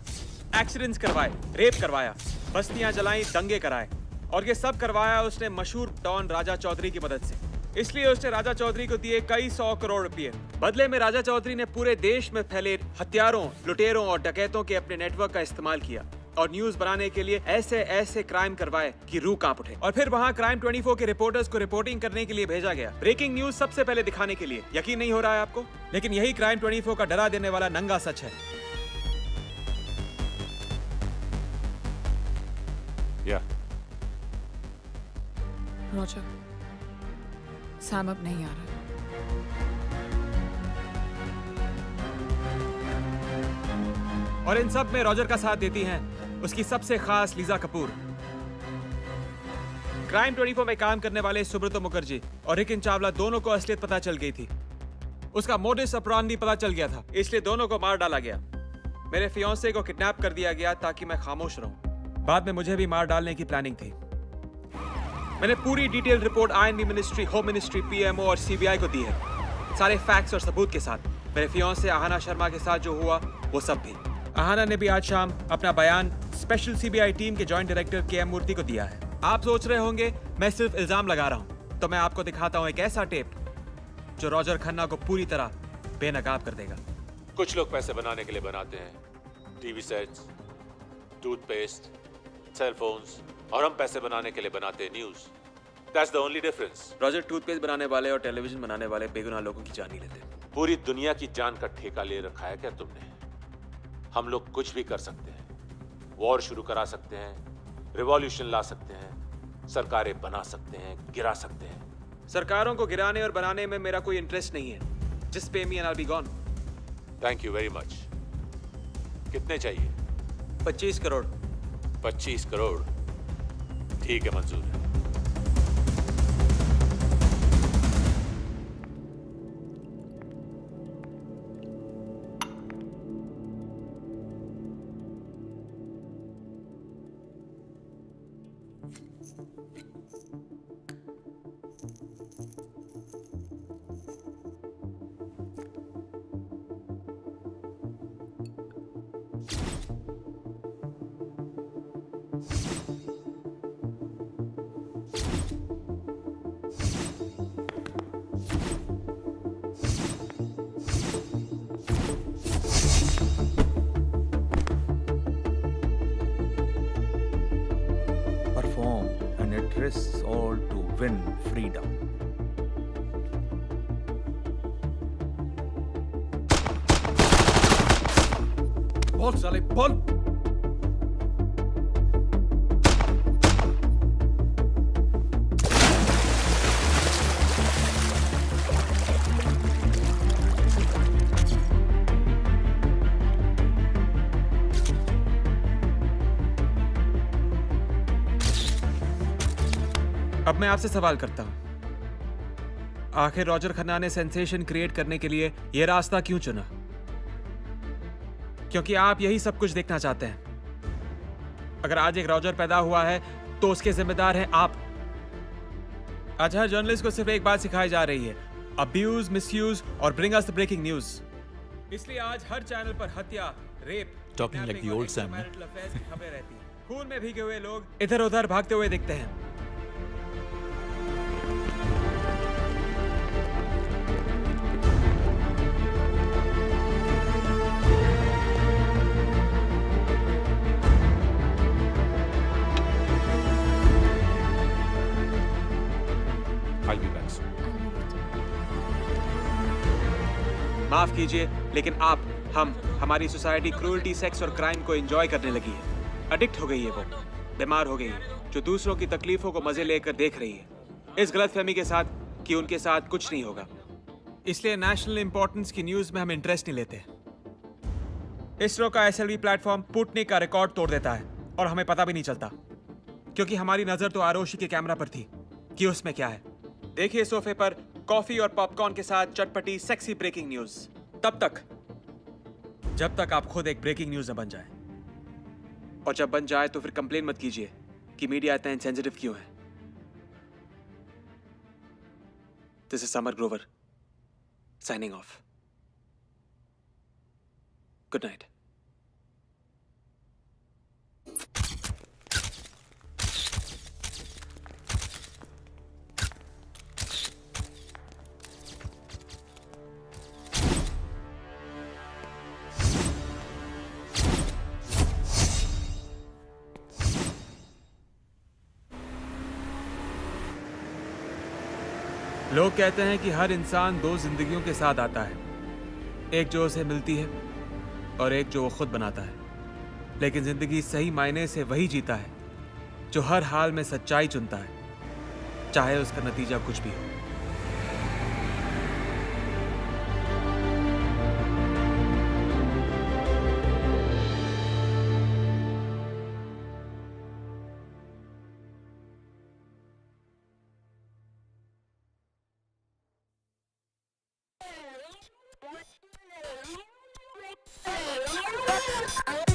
एक्सीडेंट्स करवाए, रेप करवाया, बस्तियां जलाई, दंगे कराए, और ये सब करवाया उसने मशहूर डॉन राजा चौधरी की मदद से। इसलिए उसने राजा चौधरी को दिए कई 100 करोड़ रुपए। बदले में राजा चौधरी ने पूरे देश में फैले हत्यारों, लुटेरों और डकैतों के अपने नेटवर्क का इस्तेमाल किया और न्यूज बनाने के लिए ऐसे ऐसे क्राइम करवाए कि रूह कांप उठे। और फिर वहां क्राइम 24 के रिपोर्टर्स को रिपोर्टिंग करने के लिए भेजा गया, ब्रेकिंग न्यूज सबसे पहले दिखाने के लिए। यकीन नहीं हो रहा है आपको, लेकिन यही क्राइम 24 का डरा देने वाला नंगा सच है। रॉजर, सैम अब नहीं आ रहा। और इन सब में रॉजर का साथ देती हैं उसकी सबसे खास लीजा कपूर। क्राइम 24 में काम करने वाले सुब्रतो मुखर्जी और रिकिन चावला दोनों को असलियत पता चल गई थी। उसका मोडिस ऑपरेंडी पता चल गया था, इसलिए दोनों को मार डाला गया। मेरे फियांसे को किडनैप कर दिया गया ताकि मैं खामोश रहूं। बाद में मुझे भी मार डालने की प्लानिंग थी। मैंने पूरी detail report I&B ministry, home ministry, PMO और सीबीआई को दी है, सारे फैक्ट्स और सबूत के साथ। मेरे फियांसे आहाना शर्मा के साथ जो हुआ वो सब भी। आहाना ने भी आज शाम अपना बयान स्पेशल सीबीआई टीम के जॉइंट डायरेक्टर के एम मूर्ति को दिया है। आप सोच रहे होंगे मैं सिर्फ इल्जाम लगा रहा हूं, तो मैं आपको दिखाता हूं एक ऐसा टेप जो रॉजर खन्ना को पूरी तरह बेनकाब कर देगा। कुछ लोग पैसे बनाने के लिए बनाते हैं TV sets, toothpaste, cell phones, और हम पैसे बनाने के लिए बनाते हैं news. That's the only difference. Roger toothpaste बनाने वाले और टेलीविजन बनाने वाले बेगुनाह लोगों की जान नहीं लेते। पूरी दुनिया की जान का ठेका ले रखा है क्या तुमने? हम लोग कुछ भी कर सकते हैं, वॉर शुरू करा सकते हैं, रिवॉल्यूशन ला सकते हैं, सरकारें बना सकते हैं, गिरा सकते हैं। सरकारों को गिराने और बनाने में मेरा कोई इंटरेस्ट नहीं है। Just pay me and I'll be gone. Thank you very much. कितने चाहिए? 25 करोड़। 25 करोड़ ठीक है, मंजूर है। win freedom. बोल साले बोल। अब मैं आपसे सवाल करता हूं, आखिर रॉजर खन्ना ने सेंसेशन क्रिएट करने के लिए यह रास्ता क्यों चुना? क्योंकि आप यही सब कुछ देखना चाहते हैं। अगर आज एक रॉजर पैदा हुआ है तो उसके जिम्मेदार हैं आप। आज हर जर्नलिस्ट को सिर्फ एक बात सिखाई जा रही है, अब्यूज, मिसयूज और bring us the breaking news. इसलिए आज हर चैनल पर हत्या, rape, Talking like the old Sam, खबरें रहती हैं। खून में भीगे हुए लोग इधर उधर भागते हुए दिखते हैं। I'll be back soon. माफ कीजिए, लेकिन हमारी सोसाइटी क्रूरटी, सेक्स और क्राइम को एंजॉय करने लगी है। एडिक्ट हो गई है, वो बीमार हो गई है, जो दूसरों की तकलीफों को मजे लेकर देख रही है, इस गलतफहमी के साथ कि उनके साथ कुछ नहीं होगा। इसलिए नेशनल इंपॉर्टेंस की न्यूज में हम इंटरेस्ट नहीं लेते। इसरो का SLV प्लेटफॉर्म स्पुतनिक का रिकॉर्ड तोड़ देता है और हमें पता भी नहीं चलता, क्योंकि हमारी नजर तो आरोशी के कैमरा पर थी कि उसमें क्या है। देखिए सोफे पर कॉफी और पॉपकॉर्न के साथ चटपटी सेक्सी ब्रेकिंग न्यूज, जब तक आप खुद एक ब्रेकिंग न्यूज न बन जाए। और जब बन जाए तो फिर कंप्लेन मत कीजिए कि मीडिया इतना इनसेंसिटिव क्यों है। This is summer Grover signing off. Good night. लोग कहते हैं कि हर इंसान दो जिंदगियों के साथ आता है, एक जो उसे मिलती है और एक जो वो खुद बनाता है। लेकिन जिंदगी सही मायने से वही जीता है जो हर हाल में सच्चाई चुनता है, चाहे उसका नतीजा कुछ भी हो। Oh,